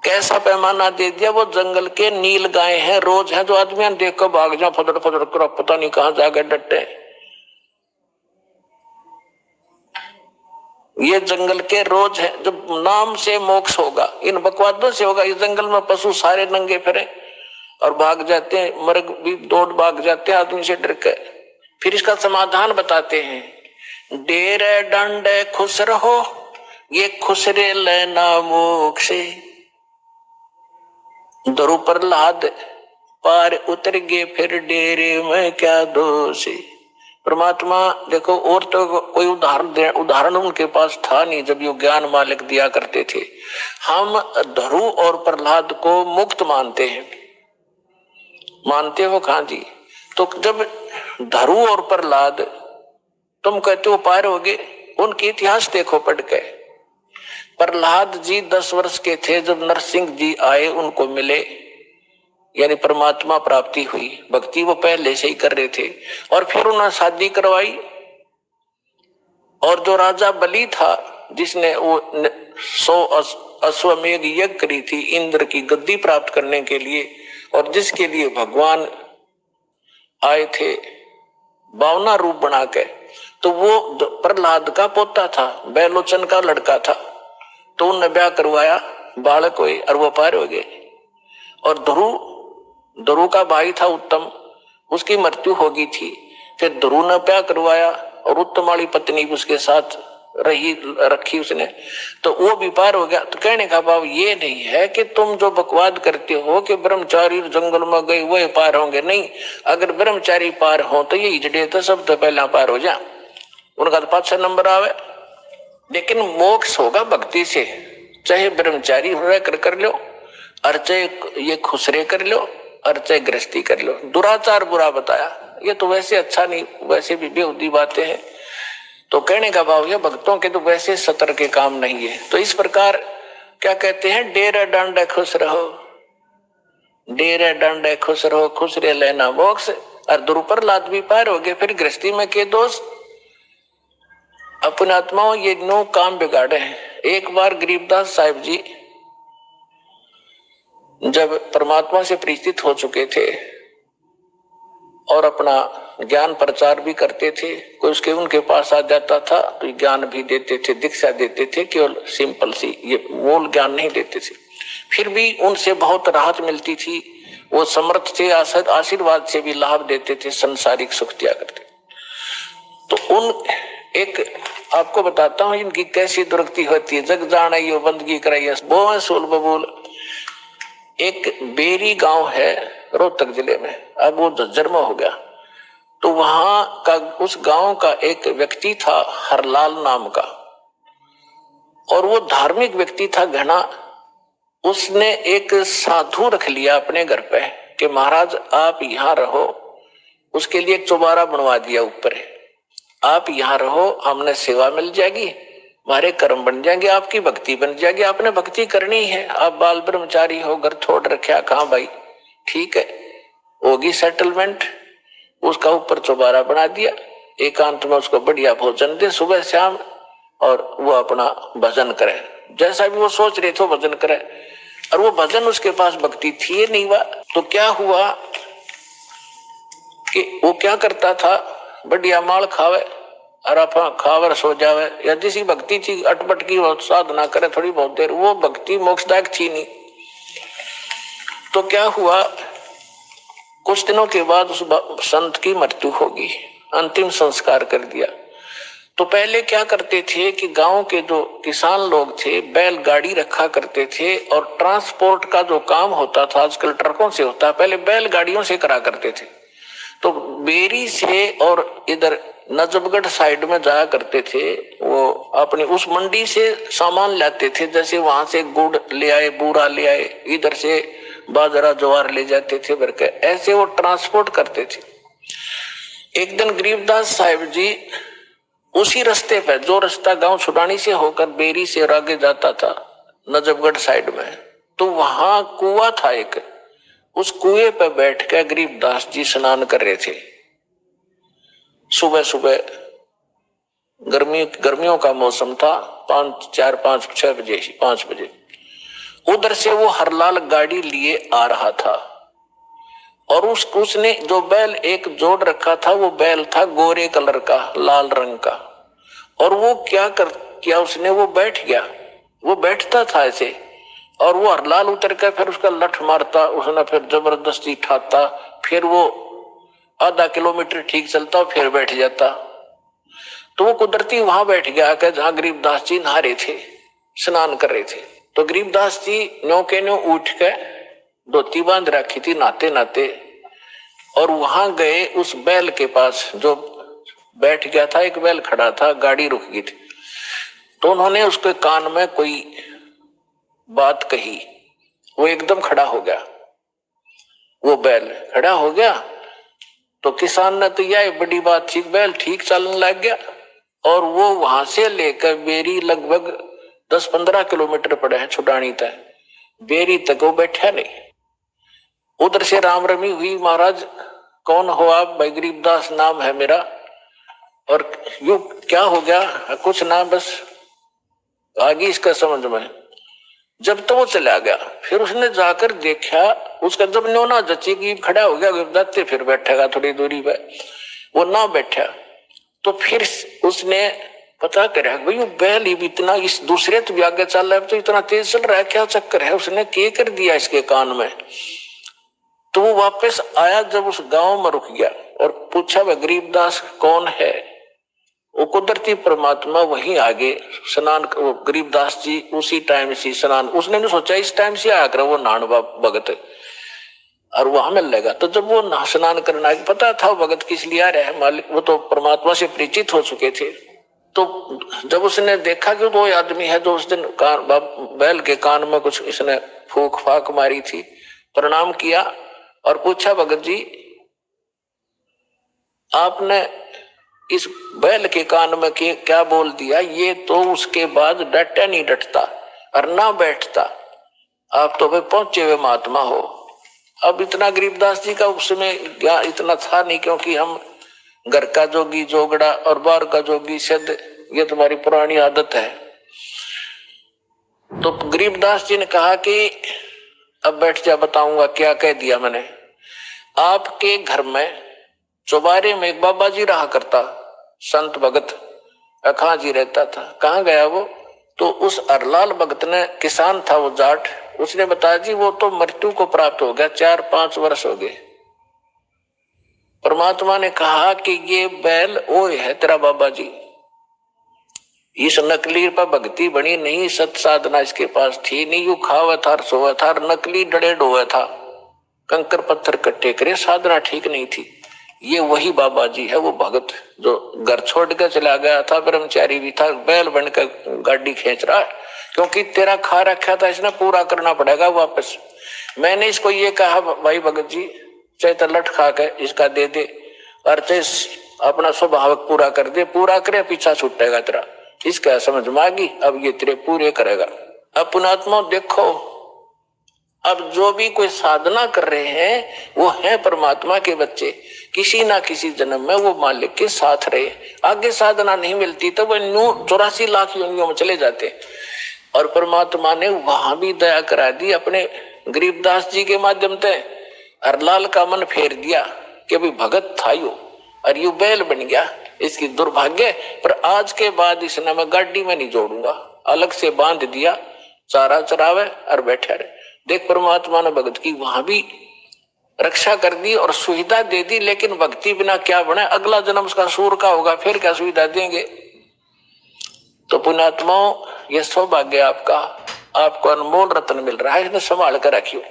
कैसा पैमाना दे दिया, वो जंगल के नील गाय हैं, रोज हैं, जो आदमी देख कर भाग जाओ फदड़ फदड़ कर, पता नहीं कहां जाकर डटे। ये जंगल के रोज है, जब नाम से मोक्ष होगा, इन बकवादों से होगा। इस जंगल में पशु सारे नंगे फिरे और भाग जाते हैं, मर्ग भी दौड़ भाग जाते हैं आदमी से डर के। फिर इसका समाधान बताते हैं, डेरे डंडे खुश रहो, ये खुश रे लेना मोक्ष। ध्रुव प्रहलाद पार उतर गए फिर डेरे में क्या दोष। परमात्मा देखो, और तो कोई उदाहरण उनके पास था नहीं जब ये ज्ञान मालिक दिया करते थे। हम ध्रुव और प्रहलाद को मुक्त मानते हैं, मानते हो कहां जी? तो जब ध्रुव और प्रहलाद तुम कहते हो पार हो गए, उनके इतिहास देखो पढ़ के। प्रहलाद जी 10 वर्ष के थे जब नरसिंह जी आए, उनको मिले, यानी परमात्मा प्राप्ति हुई। भक्ति वो पहले से ही कर रहे थे, और फिर उन्होंने शादी करवाई। और जो राजा बलि था, जिसने वो 100 अश्वमेध यज्ञ करी थी इंद्र की गद्दी प्राप्त करने के लिए, और जिसके लिए भगवान आए थे 52 रूप बना के, तो वो प्रहलाद का पोता था, बैलोचन का लड़का था। तो उन्होंने ब्याह करवाया, बालक हुए और वो पार हो गए। और ध्रुव का भाई था उत्तम, उसकी मृत्यु हो गई थी। फिर ध्रुव ने ब्याह करवाया और उत्तम वाली पत्नी उसके साथ रखी उसने, तो वो भी पार हो गया। तो कहने का भाव ये नहीं है कि तुम जो बकवाद करते हो कि ब्रह्मचारी जंगल में गए वो पार होंगे, नहीं। अगर ब्रह्मचारी पार हो तो ये इजड़े तो सब तो पहला पार हो जा, उनका तो 5 नंबर आवे। लेकिन मोक्ष होगा भक्ति से, चाहे ब्रह्मचारी कर लो, और चाहे ये खुसरे कर लो, और चाहे गृहस्थी कर लो। दुराचार बुरा बताया, ये तो वैसे अच्छा नहीं, वैसे भी बेहुदी बातें हैं। तो कहने का भाव ये, भक्तों के तो वैसे सतर के काम नहीं है। तो इस प्रकार क्या कहते हैं, डेरा डांडा खुश रहो, डेरा डांडा खुश रहो, खुश रे लेना मोक्ष। और ध्रुव प्रहलाद भी पार हो गए। फिर गृहस्थी में के दोष, अपने आत्माओं ये नो काम बिगाड़े हैं। एक बार गरीबदास साहिब जी जब परमात्मा से परिचित हो चुके थे और अपना ज्ञान प्रचार भी करते थे, कोई उसके उनके पास आ जाता था तो ज्ञान भी देते थे, दीक्षा देते थे, केवल सिंपल सी, ये मूल ज्ञान नहीं देते थे। फिर भी उनसे बहुत राहत मिलती थी, वो समर्थ थे, आशीर्वाद से भी लाभ देते थे, संसारिक सुख दिया करते। तो उन एक आपको बताता हूं इनकी कैसी दुर्गति होती है। जग जाना यो बंदगी कराइए बोल सोल बबूल। एक बेरी गांव है रोहतक जिले में, अब वो झज्जर में हो गया। तो वहां का उस गांव का एक व्यक्ति था हरलाल नाम का, और वो धार्मिक व्यक्ति था घना। उसने एक साधु रख लिया अपने घर पे कि महाराज आप यहाँ रहो, उसके लिए एक चौबारा बनवा दिया ऊपर, आप यहाँ रहो, हमने सेवा मिल जाएगी, हमारे कर्म बन जाएंगे, आपकी भक्ति बन जाएगी, आपने भक्ति करनी है। आप बाल ब्रह्मचारी हो, घर छोड़ रखा, कहाँ भाई, ठीक है, होगी सेटलमेंट। उसका ऊपर चौबारा बना दिया, एकांत में उसको बढ़िया भोजन दे सुबह शाम, और वो अपना भजन करे, जैसा भी वो सोच रहे थे भजन करे। और वो भजन उसके पास भक्ति थी नहीं हुआ। तो क्या हुआ कि वो क्या करता था, बढ़िया माल खावे और अपना खावर सो जावे, या जिसी भक्ति थी अटपट की साधना करे थोड़ी बहुत देर, वो भक्ति मोक्षदायक थी नहीं। तो क्या हुआ, कुछ दिनों के बाद उस संत की मृत्यु होगी, अंतिम संस्कार कर दिया। तो पहले क्या करते थे कि गांव के जो किसान लोग थे बैलगाड़ी रखा करते थे, और ट्रांसपोर्ट का जो काम होता था आजकल ट्रकों से होता है, पहले बैलगाड़ियों से करा करते थे। तो बेरी से और इधर नजफगढ़ साइड में जाया करते थे, वो अपनी उस मंडी से सामान लाते थे, जैसे वहां से गुड़ ले आए, बूरा ले आए, इधर से बाजरा ज्वार ले जाते थे भर के, ऐसे वो ट्रांसपोर्ट करते थे। एक दिन गरीबदास साहिब जी उसी रास्ते पे, जो रास्ता गांव छुटानी से होकर बेरी से और आगे जाता था नजफगढ़ साइड में, तो वहां कुआं था एक, उस कुएं पे बैठ कर गरीबदास जी स्नान कर रहे थे। सुबह सुबह गर्मियों का मौसम था, 5 बजे उधर से वो हरलाल गाड़ी लिए आ रहा था, और उसने जो बैल एक जोड़ रखा था, वो बैल था गोरे कलर का, लाल रंग का। और वो क्या उसने, वो बैठ गया, वो बैठता था ऐसे, और वो हरलाल उतर कर फिर उसका लठ मारता, उसने फिर जबरदस्ती ठाता, फिर वो आधा किलोमीटर ठीक चलता, फिर बैठ जाता। तो वो कुदरती वहां बैठ गया कि जहां गरीबदास जी नहा रहे थे, स्नान कर रहे थे। तो गरीबदास जी न्यो के न्यो उठ के धोती बांध रखी थी नहाते नहाते, और वहां गए उस बैल के पास जो बैठ गया था। एक बैल खड़ा था, गाड़ी रुक गई थी, तो उन्होंने उसके कान में कोई बात कही। वो एकदम खड़ा हो गया, वो बैल खड़ा हो गया। तो किसान ने तो यह बड़ी बात थी, बैल ठीक चलने लग गया। और वो वहां से लेकर बेरी लगभग 10-15 किलोमीटर पड़े हैं छुडानी तक, बेरी तक वो बैठा नहीं। उधर से राम रमी हुई, महाराज कौन हो आप? भाई गरीबदास नाम है मेरा। और यू क्या हो गया? कुछ ना, बस आगे इसका समझ में। जब तो वो चला गया, फिर उसने जाकर देखा, उसका जब न्योना जची की खड़ा हो गया जाते, फिर बैठेगा थोड़ी दूरी पे, वो ना बैठा। तो फिर उसने पता करा भाई वो बैल ही इतना इस दूसरे तो भी आगे चल रहा है, तो इतना तेज चल रहा है, क्या चक्कर है? उसने क्या कर दिया इसके कान में। तो वो वापस आया, जब उस गांव में रुक गया और पूछा वह गरीबदास कौन है? वो कुदरती परमात्मा वहीं आगे स्नान, गरीबदास जी उसी टाइम से स्नान, उसने नहीं सोचा इस टाइम से आया कर वो नान भगत और वहां मिल लेगा। तो जब वो स्नान करना, पता था वो भगत किस लिए आ रहा है, मालिक वो तो परमात्मा से परिचित हो चुके थे। तो जब उसने देखा कि वो आदमी है जो उस दिन बैल के कान में कुछ इसने फूक फाक मारी थी, प्रणाम किया और पूछा भगत जी आपने इस बैल के कान में क्या बोल दिया? ये तो उसके बाद डटा नहीं डटता और ना बैठता, आप तो भाई पहुंचे हुए महात्मा हो। अब इतना गरीबदास जी का उसमें इतना था नहीं, क्योंकि हम घर का जोगी जोगड़ा और बाहर का जोगी सिद्ध, ये तुम्हारी पुरानी आदत है। तो गरीबदास जी ने कहा कि अब बैठ जा, बताऊंगा क्या कह दिया मैंने। आपके घर में चौबारे में एक बाबा जी रहा करता, संत भगत अखा जी रहता था। कहाँ गया वो? तो उस अरलाल भगत ने, किसान था वो जाट, उसने बताया जी वो तो मृत्यु को प्राप्त हो गया, 4-5 वर्ष हो गए। परमात्मा ने कहा कि ये बैल ओए है तेरा बाबा जी, इस नकली पर भक्ति बनी नहीं, सत साधना इसके पास थी नहीं, यू खावा था सोवा था, नकली डड़े डोवा था, कंकर पत्थर कट्टे करे, साधना ठीक नहीं थी। ये वही बाबा जी है, वो भगत जो घर छोड़ कर चला गया था, ब्रह्मचारी भी था, बैल बनकर गाड़ी खींच रहा है, क्योंकि तेरा खा रखा था इसने, पूरा करना पड़ेगा वापस। मैंने इसको ये कहा भाई भगत जी चाहे तो लठ खा के इसका दे दे और चाहे अपना स्वभाव पूरा कर दे, पूरा करे पीछा छूटेगा तेरा। इसका समझ में आ गई, अब ये तेरे पूरे करेगा। अपनात्मा देखो, अब जो भी कोई साधना कर रहे हैं वो है परमात्मा के बच्चे, किसी ना किसी जन्म में वो मालिक के साथ रहे। आगे साधना नहीं मिलती तो वो 84 लाख योनियों में चले जाते। और परमात्मा ने वहां भी दया करा दी अपने गरीबदास जी के माध्यम से, अरलाल का मन फेर दिया कि अभी भगत था यू और यू बैल बन गया, इसकी दुर्भाग्य। पर आज के बाद इसने मैं गाड़ी में नहीं जोड़ूंगा, अलग से बांध दिया, चारा चरावे और बैठा रहे। देख परमात्मा ने भगत की वहां भी रक्षा कर दी और सुविधा दे दी, लेकिन भक्ति बिना क्या बने? अगला जन्म उसका सूर का होगा, फिर क्या सुविधा देंगे? तो पुण्यात्माओं ये सौभाग्य आपका, आपको अनमोल रत्न मिल रहा है, इन्हें संभाल कर रखियो।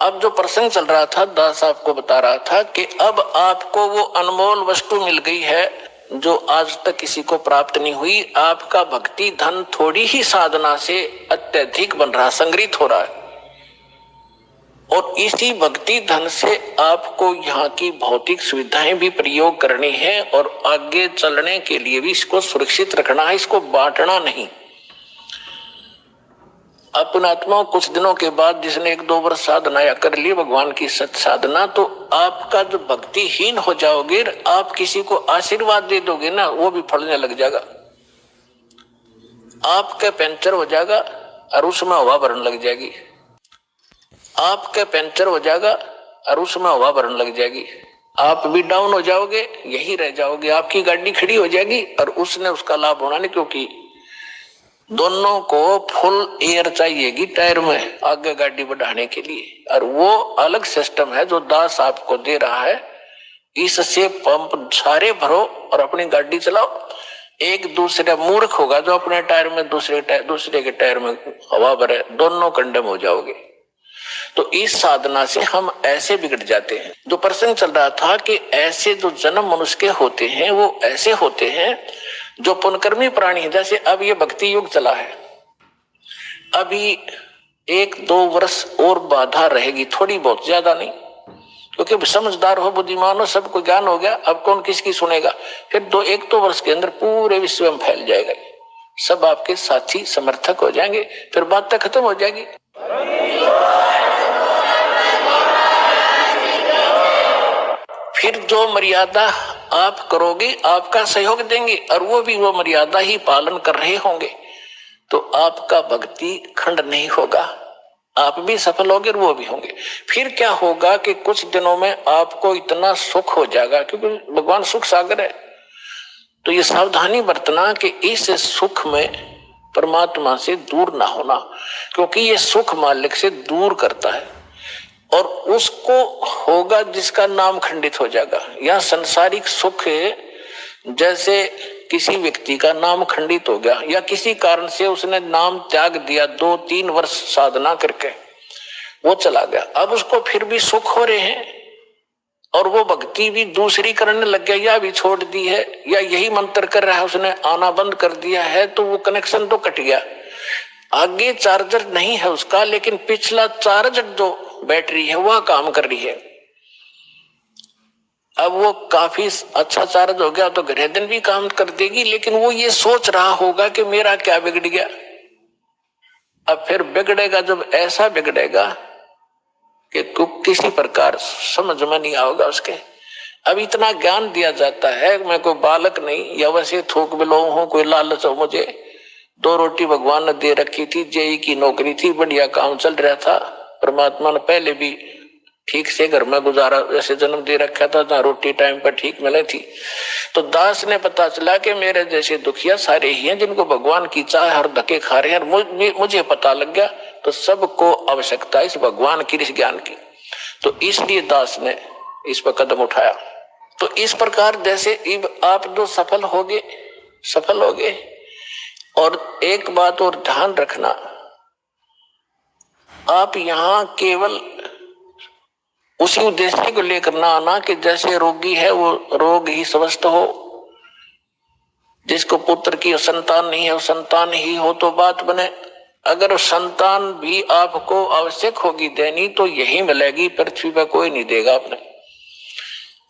अब जो प्रसंग चल रहा था, दास आपको बता रहा था कि अब आपको वो अनमोल वस्तु मिल गई है जो आज तक किसी को प्राप्त नहीं हुई। आपका भक्ति धन थोड़ी ही साधना से अत्यधिक बन रहा, संग्रहित हो रहा है, और इसी भक्ति धन से आपको यहाँ की भौतिक सुविधाएं भी प्रयोग करनी है और आगे चलने के लिए भी इसको सुरक्षित रखना है, इसको बांटना नहीं। अपना आत्मा कुछ दिनों के बाद जिसने 1-2 वर्ष साधना या कर ली भगवान की सत साधना, तो आपका जो भक्तिहीन हो जाओगे, आप किसी को आशीर्वाद दे दोगे ना, वो भी फलने लग जाएगा। आपका पंचर हो जाएगा और उसमें हवा भरने लग जाएगी, आपका पंचर हो जाएगा और उसमें हवा भरने लग जाएगी, आप भी डाउन हो जाओगे, यही रह जाओगे, आपकी गाड़ी खड़ी हो जाएगी और उसने उसका लाभ होना नहीं, क्योंकि दोनों को फुल एयर चाहिएगी टायर में आगे गाड़ी बढ़ाने के लिए। और वो अलग सिस्टम है जो दास आपको दे रहा है, इससे पंप सारे भरो और अपनी गाड़ी चलाओ। एक दूसरे मूर्ख होगा जो अपने टायर में दूसरे के टायर में हवा भरे, दोनों कंडम हो जाओगे। तो इस साधना से हम ऐसे बिगड़ जाते हैं। जो प्रसंग चल रहा था कि ऐसे जो जन्म मनुष्य के होते हैं वो ऐसे होते हैं जो पुनकर्मी प्राणी है। जैसे अब ये भक्ति युग चला है, अभी 1-2 वर्ष और बाधा रहेगी, थोड़ी बहुत, ज्यादा नहीं, क्योंकि समझदार हो, बुद्धिमान हो, सबको ज्ञान हो गया, अब कौन किसकी सुनेगा। फिर 1-2 वर्ष के अंदर पूरे विश्व में फैल जाएगा, सब आपके साथी समर्थक हो जाएंगे, फिर बात तक खत्म हो जाएगी। फिर जो मर्यादा आप करोगे आपका सहयोग देंगे और वो भी वो मर्यादा ही पालन कर रहे होंगे, तो आपका भक्ति खंड नहीं होगा, आप भी सफल होंगे और वो भी होंगे। फिर क्या होगा कि कुछ दिनों में आपको इतना सुख हो जाएगा, क्योंकि भगवान सुख सागर है। तो ये सावधानी बरतना कि इस सुख में परमात्मा से दूर ना होना, क्योंकि ये सुख मालिक से दूर करता है और उसको होगा जिसका नाम खंडित हो जाएगा। या सांसारिक सुख जैसे किसी व्यक्ति का नाम खंडित हो गया या किसी कारण से उसने नाम त्याग दिया, 2-3 वर्ष साधना करके वो चला गया, अब उसको फिर भी सुख हो रहे हैं और वो भक्ति भी दूसरी करने लग गया या भी छोड़ दी है या यही मंत्र कर रहा है, उसने आना बंद कर दिया है, तो वो कनेक्शन तो कट गया। आगे चार्जर नहीं है उसका, लेकिन पिछला चार्जर जो बैटरी है वह काम कर रही है। अब वो काफी अच्छा चार्ज हो गया तो घरे दिन भी काम कर देगी, लेकिन वो ये सोच रहा होगा कि मेरा क्या बिगड़ गया। अब फिर बिगड़ेगा, जब ऐसा बिगड़ेगा कि किसी प्रकार समझ में नहीं आएगा उसके। अब इतना ज्ञान दिया जाता है, मैं कोई बालक नहीं या वैसे थोक बिलोंग हूं, कोई लालच हो मुझे, 2 रोटी भगवान ने दे रखी थी, जेई की नौकरी थी, बढ़िया काम चल रहा था, परमात्मा ने पहले भी ठीक से घर में गुजारा ऐसे जन्म दे रखा था जहाँ रोटी टाइम पर ठीक मिले थी। तो दास ने पता चला कि मेरे जैसे दुखिया सारे ही हैं जिनको भगवान की चाह हर धक्के खा रहे हैं। मुझे पता लग गया तो सबको आवश्यकता इस भगवान की, इस ज्ञान की, तो इसलिए दास ने इस पर कदम उठाया। तो इस प्रकार जैसे आप जो सफल होगे। और एक बात और ध्यान रखना, आप यहां केवल उसी उद्देश्य को लेकर ना आना कि जैसे रोगी है वो रोग ही स्वस्थ हो, जिसको पुत्र की संतान नहीं है वो संतान ही हो तो बात बने। अगर संतान भी आपको आवश्यक होगी देनी तो यही मिलेगी, पृथ्वी पर कोई नहीं देगा आपने।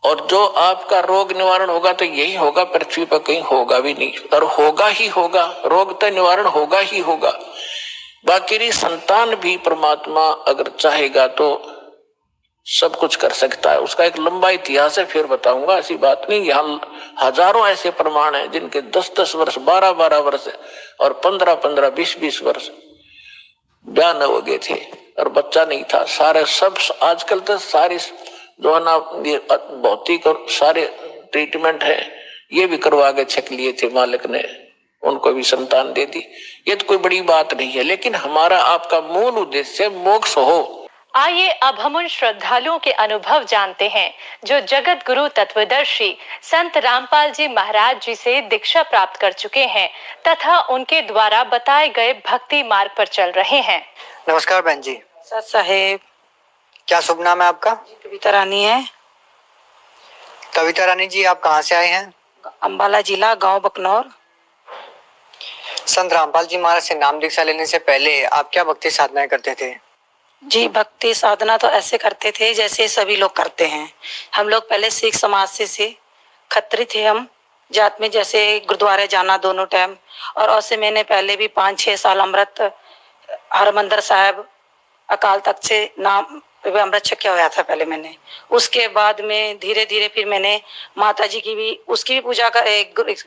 और जो आपका रोग निवारण होगा तो यही होगा, पृथ्वी पर कहीं होगा भी नहीं, और होगा ही होगा, रोग तो निवारण होगा ही होगा। बाकी संतान भी परमात्मा अगर चाहेगा तो सब कुछ कर सकता है। उसका एक लंबा इतिहास है, फिर बताऊंगा, ऐसी बात नहीं। यहाँ हजारों ऐसे प्रमाण हैं जिनके 10-10 वर्ष, 12-12 वर्ष और 15-15, 20-20 वर्ष ब्याह न हो गए थे और बच्चा नहीं था। सारे सब आजकल तो सारी जो है ना भौतिक और सारे ट्रीटमेंट है ये भी करवा के छक लिए थे, मालिक ने उनको भी संतान दे दी। ये तो कोई बड़ी बात नहीं है, लेकिन हमारा आपका मूल उद्देश्य मोक्ष हो। आइए अब हम उन श्रद्धालुओं के अनुभव जानते हैं जो जगत गुरु तत्वदर्शी संत रामपाल जी महाराज जी से दीक्षा प्राप्त कर चुके हैं तथा उनके द्वारा बताए गए भक्ति मार्ग पर चल रहे हैं। नमस्कार बहन जी। सत साहेब। क्या शुभ नाम है आपका? कविता रानी है। कविता रानी जी, आप कहाँ से आए हैं? अंबाला जिला, गांव बकनौर। संत रामपाल जी महाराज से नाम दीक्षा लेने से पहले आप क्या भक्ति साधनाएं करते थे? जी, भक्ति साधना तो ऐसे करते थे जैसे सभी लोग करते हैं। हम लोग पहले सिख समाज से खत्री थे हम जात में, जैसे गुरुद्वारे जाना दोनों टाइम, और उससे मैंने पहले भी 5-6 साल अमृत हरमंदिर साहब अकाल तख्त से नाम अमृत छक्या हुआ था पहले मैंने। उसके बाद में धीरे धीरे फिर मैंने माता जी की भी, उसकी भी पूजा कर,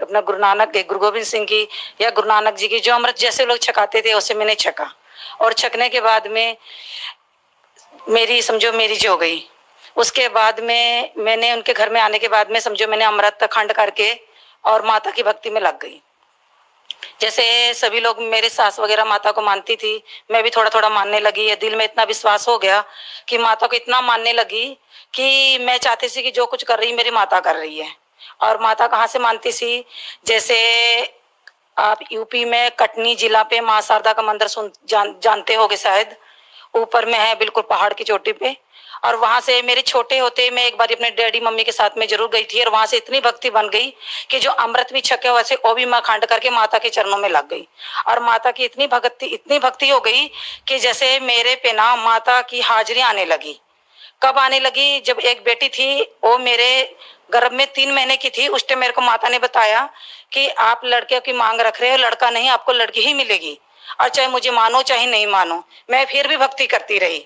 अपना गुरु नानक, गुरु गोविंद सिंह की या गुरु नानक जी की जो अमृत जैसे लोग छकाते थे उसे मैंने छका, और छकने के बाद में मेरी समझो मेरी जो हो गई। उसके बाद में मैंने उनके घर में आने के बाद में समझो मैंने अमृत खंड करके और माता की भक्ति में लग गई। जैसे सभी लोग, मेरे सास वगैरह माता को मानती थी, मैं भी थोड़ा थोड़ा मानने लगी है। दिल में इतना विश्वास हो गया कि माता को इतना मानने लगी कि मैं चाहती थी कि जो कुछ कर रही मेरी माता कर रही है। और माता कहाँ से मानती थी, जैसे आप यूपी में कटनी जिला पे माँ शारदा का मंदिर जानते होगे शायद, ऊपर में है, बिल्कुल पहाड़ की चोटी पे। और वहां से मेरे छोटे होते मैं एक बार अपने डैडी मम्मी के साथ में जरूर गई थी, और वहां से इतनी भक्ति बन गई कि जो अमृत भी छके वैसे वो भी मैं खंड करके माता के चरणों में लग गई। और माता की इतनी भक्ति हो गई कि जैसे मेरे पे ना माता की हाजिरी आने लगी। कब आने लगी? जब एक बेटी थी, वो मेरे गर्भ में 3 महीने की थी, उस टाइम मेरे को माता ने बताया कि आप लड़के की मांग रख रहे हो, लड़का नहीं, आपको लड़की ही मिलेगी। और चाहे मुझे मानो चाहे नहीं मानो, मैं फिर भी भक्ति करती रही।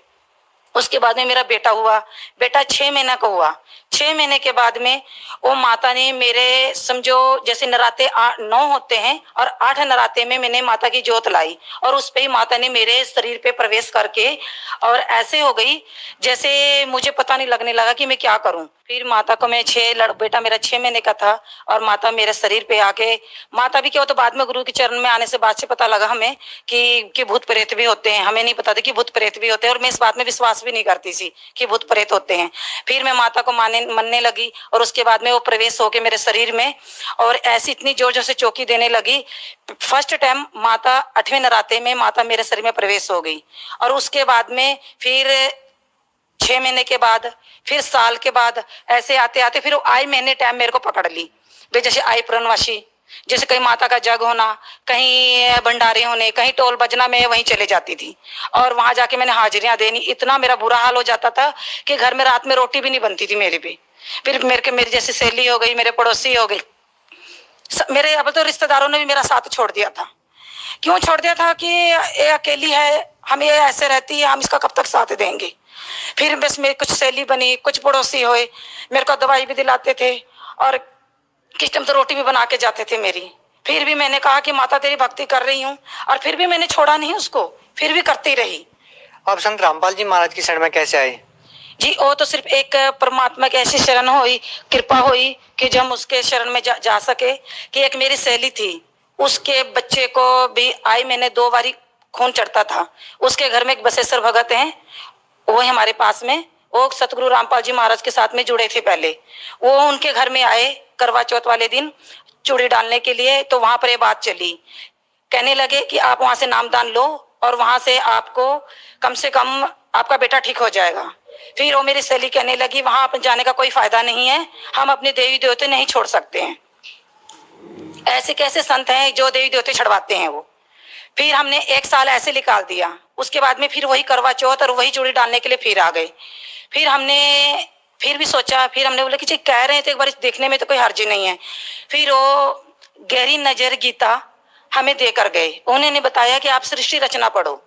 उसके बाद में मेरा बेटा हुआ। बेटा 6 महीने का हुआ। 6 महीने के बाद में वो माता ने मेरे समझो जैसे नराते 9 होते हैं, और 8 नराते में मैंने माता की जोत लाई, और उस पे ही माता ने मेरे शरीर पे प्रवेश करके, और ऐसे हो गई जैसे मुझे पता नहीं लगने लगा कि मैं क्या करूं। फिर माता को मैं बेटा मेरा 6 महीने का था, और माता मेरे शरीर पे आके, माता भी क्या हो तो बाद में गुरु के चरण में आने से बाद से पता लगा हमें कि भूत प्रेत भी होते हैं। हमें नहीं पता था कि भूत प्रेत भी होते हैं, और मैं इस बात में विश्वास भी नहीं करती थी कि भूत प्रेत होते हैं। फिर मैं माता को मानने लगी, और उसके बाद में वो प्रवेश होके मेरे शरीर में, और ऐसी इतनी जोर जोर से चौकी देने लगी। फर्स्ट टाइम माता 8वें नराते में माता मेरे शरीर में प्रवेश हो गई, और उसके बाद में फिर 6 महीने के बाद, फिर साल के बाद, ऐसे आते आते फिर आई महीने टाइम मेरे को पकड़ ली। वे जैसे आई पूर्णवासी, जैसे कहीं माता का जग होना, कहीं भंडारे होने, कहीं टोल बजना, मैं वहीं चले जाती थी, और वहां जाके मैंने हाजिरियां देनी। इतना मेरा बुरा हाल हो जाता था कि घर में रात में रोटी भी नहीं बनती थी मेरे पे। फिर मेरी जैसी सहेली हो गई, मेरे पड़ोसी हो गई, मेरे अब तो रिश्तेदारों ने भी मेरा साथ छोड़ दिया था। क्यों छोड़ दिया था? कि ये अकेली है, हम ये ऐसे रहती है, हम इसका कब तक साथ देंगे। फिर बस मेरी कुछ सहेली बनी, कुछ पड़ोसी हुए, मेरे को दवाई भी दिलाते थे, और किस टाइम तो रोटी भी बना के जाते थे मेरी। फिर भी मैंने कहा कि माता तेरी भक्ति कर रही हूँ, और फिर भी मैंने छोड़ा नहीं उसको, फिर भी करती रही। आप संत रामपाल जी महाराज की शरण में कैसे आए? जी, वो तो सिर्फ एक परमात्मा की ऐसी शरण हुई, कृपा हुई कि जब हम उसके शरण में जा सके। कि एक मेरी सहेली थी, उसके बच्चे को भी आई मैंने 2 बारी खून चढ़ता था। उसके घर में एक बसेश्वर भगत हैं, वो है हमारे पास में, वो सतगुरु रामपाल जी महाराज के साथ में जुड़े थे पहले। वो उनके घर में आए करवा चौथ वाले दिन चूड़ी डालने के लिए, तो वहां पर ये बात चली। कहने लगे कि आप वहां से नामदान लो, और वहां से आपको कम से कम आपका बेटा ठीक हो जाएगा। फिर वो मेरी सहेली कहने लगी वहां पर जाने का कोई फायदा नहीं है, हम अपने देवी देवते नहीं छोड़ सकते हैं। ऐसे कैसे संत हैं जो देवी देवते छड़वाते हैं वो। फिर हमने 1 साल ऐसे निकाल दिया। उसके बाद में फिर वही करवा चौथ और वही चूड़ी डालने के लिए फिर आ गए। फिर हमने फिर भी सोचा, फिर हमने बोला कि जी कह रहे हैं तो एक बार देखने में तो कोई हर्ज नहीं है। फिर वो गहरी नजर गीता हमें देकर गए। उन्होंने बताया कि आप सृष्टि रचना पढ़ो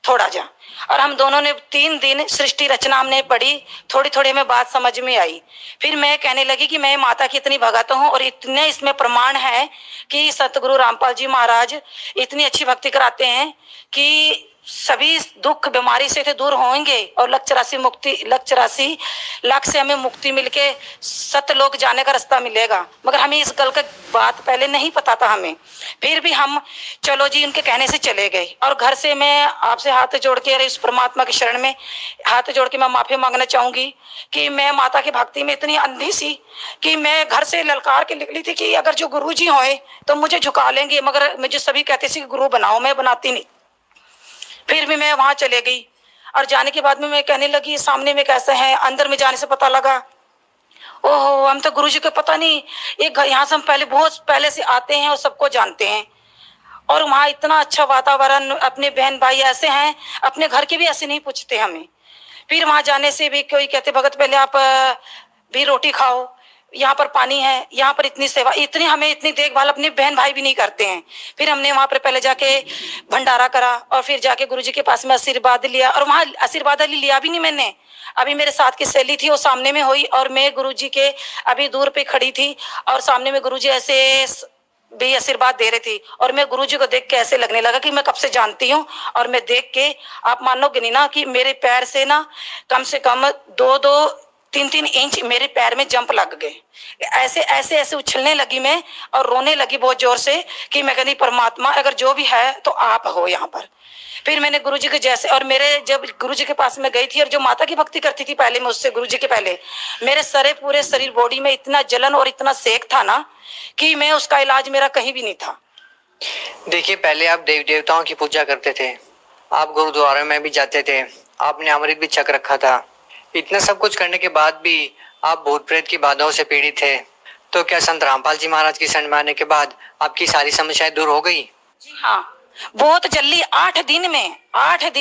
थोड़ा जा, और हम दोनों ने 3 दिन सृष्टि रचना हमने पढ़ी। थोड़ी थोड़ी हमें बात समझ में आई। फिर मैं कहने लगी कि मैं माता की इतनी भगत हूँ, और इतने इसमें प्रमाण है कि सतगुरु रामपाल जी महाराज इतनी अच्छी भक्ति कराते हैं कि सभी दुख बीमारी से दूर होंगे, और लक्ष्य राशि लाख से हमें मुक्ति मिलके सतलोक जाने का रास्ता मिलेगा। मगर हमें इस गल का बात पहले नहीं पता था हमें। फिर भी हम चलो जी उनके कहने से चले गए, और घर से मैं आपसे हाथ जोड़ के इस परमात्मा की शरण में हाथ जोड़ के मैं माफी मांगना चाहूंगी कि मैं माता की भक्ति में इतनी अंधी सी कि मैं घर से ललकार के निकली थी कि अगर जो गुरु जी होए तो मुझे झुका लेंगे, मगर मुझे सभी कहते थे कि गुरु बनाओ, मैं बनाती नहीं। फिर भी मैं वहां चले गई, और जाने के बाद में मैं कहने लगी सामने में कैसे है। अंदर में जाने से पता लगा ओहो हम तो गुरु जी को पता नहीं, एक यहाँ से हम बहुत पहले से आते हैं और सबको जानते हैं, और वहाँ इतना अच्छा वातावरण, अपने बहन भाई ऐसे हैं, अपने घर के भी ऐसे नहीं पूछते हमें। फिर वहां जाने से भी कोई कहते भगत पहले आप भी रोटी खाओ, यहाँ पर पानी है, यहाँ पर इतनी सेवा, इतनी हमें इतनी देखभाल अपने बहन भाई भी नहीं करते हैं। फिर हमने वहां पर पहले जाके भंडारा करा, और फिर जाके गुरुजी के पास में आशीर्वाद लिया, और वहां आशीर्वाद लिया भी नहीं मैंने। अभी मेरे साथ की सहेली थी वो सामने में हुई, और मैं गुरुजी के अभी दूर पे खड़ी थी, और सामने में गुरुजी ऐसे भी आशीर्वाद दे रही थी, और मैं गुरुजी को देख के ऐसे लगने लगा कि मैं कब से जानती हूँ। और मैं देख के आप मानोगे नहीं ना कि मेरे पैर से ना कम से कम 2-3 इंच मेरे पैर में जंप लग गए। ऐसे ऐसे ऐसे उछलने लगी मैं, और रोने लगी बहुत जोर से कि मैं कहती परमात्मा अगर जो भी है तो आप हो यहाँ पर। फिर मैंने गुरुजी के जैसे, और मेरे जब गुरुजी के पास में गई थी, और जो माता की भक्ति करती थी पहले मैं उससे गुरुजी के पहले, मेरे पूरे शरीर बॉडी में इतना जलन और इतना सेक था ना कि मैं उसका इलाज मेरा कहीं भी नहीं था। देखिए, पहले आप देवी देवताओं की पूजा करते थे, आप गुरुद्वारे में भी जाते थे, आपने अमृत भी छक रखा था। इतना सब कुछ करने के बाद भी आप भूत प्रेत की बाधाओं से पीड़ित थे। तो क्या संत रामपाल जी महाराज की शरण में आने के बाद आपकी सारी समस्याएं दूर हो गई? जी हाँ, बहुत जल्दी 8 दिन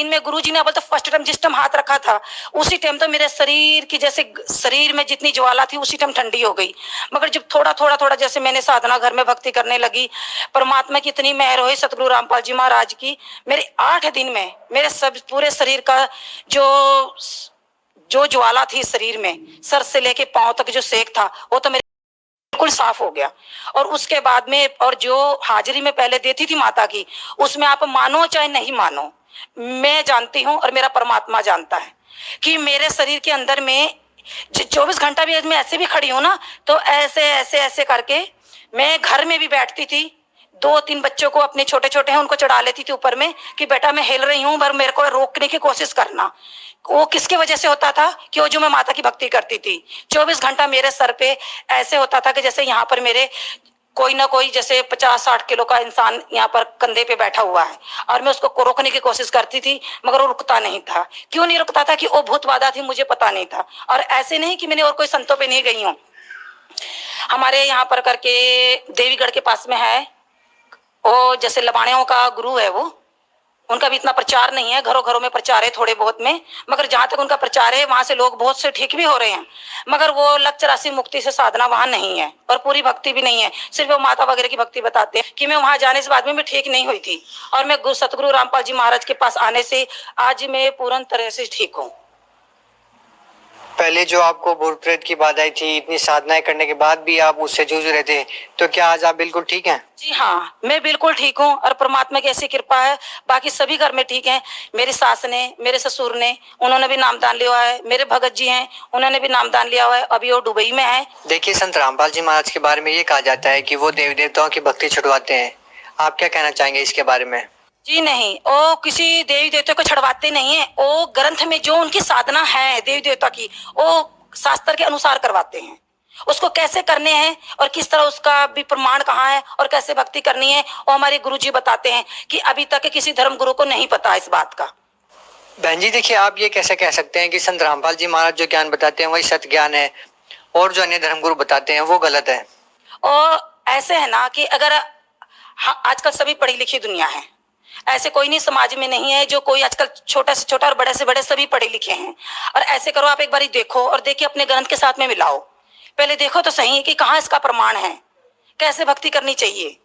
में गुरुजी ने बोलते फर्स्ट टाइम जिस टाइम हाथ रखा था उसी टाइम तो मेरे शरीर की जैसे शरीर में जितनी ज्वाला थी उसी टाइम ठंडी हो गई। मगर जब थोड़ा जैसे मैंने साधना घर में भक्ति करने लगी, परमात्मा की इतनी मेहर हुई सतगुरु रामपाल जी महाराज की, मेरे 8 दिन में मेरे सब पूरे शरीर का जो ज्वाला थी शरीर में, सर से लेके पांव तक जो सेक था वो तो बिल्कुल साफ हो गया। और उसके बाद में और जो हाजिरी में पहले देती थी माता की, उसमें आप मानो चाहे नहीं मानो, मैं जानती हूँ और मेरा परमात्मा जानता है कि मेरे शरीर के अंदर में 24 घंटा भी मैं ऐसे भी खड़ी हूँ ना, तो ऐसे करके मैं घर में भी बैठती थी। 2-3 बच्चों को अपने छोटे छोटे हैं उनको चढ़ा लेती थी ऊपर में कि बेटा मैं हिल रही हूँ, पर मेरे को रोकने की कोशिश करना। वो किसकी वजह से होता था कि वो जो मैं माता की भक्ति करती थी, 24 घंटा मेरे सर पे ऐसे होता था कि जैसे यहाँ पर मेरे कोई ना कोई जैसे 50-60 किलो का इंसान यहाँ पर कंधे पे बैठा हुआ है, और मैं उसको रोकने की कोशिश करती थी मगर वो रुकता नहीं था। क्यों नहीं रुकता था? कि वो भूत बाधा थी, मुझे पता नहीं था। और ऐसे नहीं कि मैंने और कोई संतों पे नहीं गई हूँ। हमारे यहाँ पर करके देवीगढ़ के पास में है, वो जैसे लबाणियों का गुरु है, वो उनका भी इतना प्रचार नहीं है, घरों घरों में प्रचार है थोड़े बहुत में, मगर जहां तक उनका प्रचार है वहां से लोग बहुत से ठीक भी हो रहे हैं। मगर वो लक्ष्य राशि मुक्ति से साधना वहां नहीं है और पूरी भक्ति भी नहीं है, सिर्फ वो माता वगैरह की भक्ति बताते हैं। कि मैं वहां जाने से बाद में भी ठीक नहीं हुई थी, और मैं सतगुरु रामपाल जी महाराज के पास आने से आज मैं पूर्ण तरह से ठीक हूँ। पहले जो आपको भूत प्रेत की बाधाएं थी, इतनी साधनाएं करने के बाद भी आप उससे जूझ रहे थे, तो क्या आज आप बिल्कुल ठीक हैं? जी हाँ, मैं बिल्कुल ठीक हूँ और परमात्मा की ऐसी कृपा है। बाकी सभी घर में ठीक हैं। मेरी सास ने, मेरे ससुर ने, उन्होंने भी नामदान लिया है। मेरे भगत जी हैं, उन्होंने भी नामदान लिया हुआ है, अभी वो दुबई में है। देखिए, संत रामपाल जी महाराज के बारे में ये कहा जाता है कि वो देवी देवताओं की भक्ति छुड़वाते हैं। आप क्या कहना चाहेंगे इसके बारे में? जी नहीं, वो किसी देवी देवता को छड़वाते नहीं है। वो ग्रंथ में जो उनकी साधना है देवी देवता की, वो शास्त्र के अनुसार करवाते हैं। उसको कैसे करने हैं और किस तरह उसका भी प्रमाण कहाँ है और कैसे भक्ति करनी है, वो हमारे गुरुजी बताते हैं कि अभी तक किसी धर्म गुरु को नहीं पता इस बात का। बहन जी, देखिए, आप ये कैसे कह सकते हैं कि संत रामपाल जी महाराज जो ज्ञान बताते हैं वही सत्य ज्ञान है और जो अन्य धर्म गुरु बताते हैं वो गलत है? और ऐसे है ना कि अगर आजकल सभी पढ़ी लिखी दुनिया है, ऐसे कोई नहीं समाज में नहीं है जो कोई आजकल छोटा से छोटा और बड़े से बड़े सभी पढ़े लिखे हैं। और ऐसे करो, आप एक बार देखो और देखिए अपने ग्रंथ के साथ में मिलाओ, पहले देखो तो सही कि कहाँ इसका प्रमाण है, कैसे भक्ति करनी चाहिए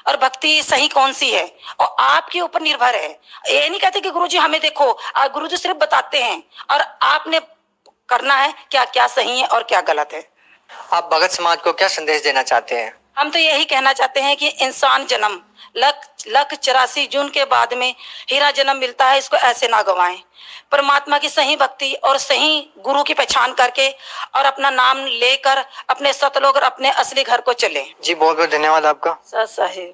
और भक्ति सही कौन सी है, और आपके ऊपर निर्भर है। ये नहीं कहते कि गुरुजी हमें देखो, गुरुजी सिर्फ बताते हैं और आपने करना है क्या क्या सही है और क्या गलत है। आप भगत समाज को क्या संदेश देना चाहते हैं? हम तो यही कहना चाहते हैं कि इंसान जन्म 1,84 जून के बाद में हीरा जन्म मिलता है, इसको ऐसे ना गवाएं। परमात्मा की सही भक्ति और सही गुरु की पहचान करके और अपना नाम लेकर अपने सतलोक और अपने असली घर को चलें। जी, बहुत बहुत धन्यवाद आपका। सत साहिब।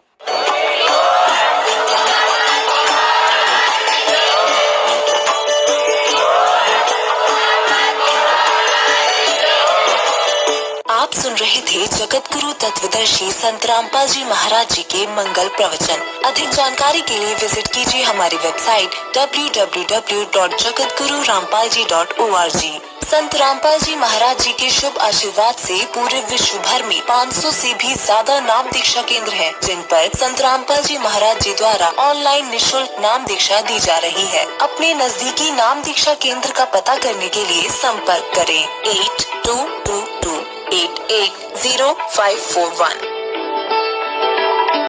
आप सुन रहे थे जगत गुरु तत्वदर्शी संत रामपाल जी महाराज जी के मंगल प्रवचन। अधिक जानकारी के लिए विजिट कीजिए हमारी वेबसाइट www.jagatgururampalji.org। संत रामपाल जी महाराज जी के शुभ आशीर्वाद से पूरे विश्व भर में 500 से भी ज्यादा नाम दीक्षा केंद्र हैं, जिन पर संत रामपाल जी महाराज जी द्वारा ऑनलाइन निःशुल्क नाम दीक्षा दी जा रही है। अपने नजदीकी नाम दीक्षा केंद्र का पता करने के लिए संपर्क करें 8222880541।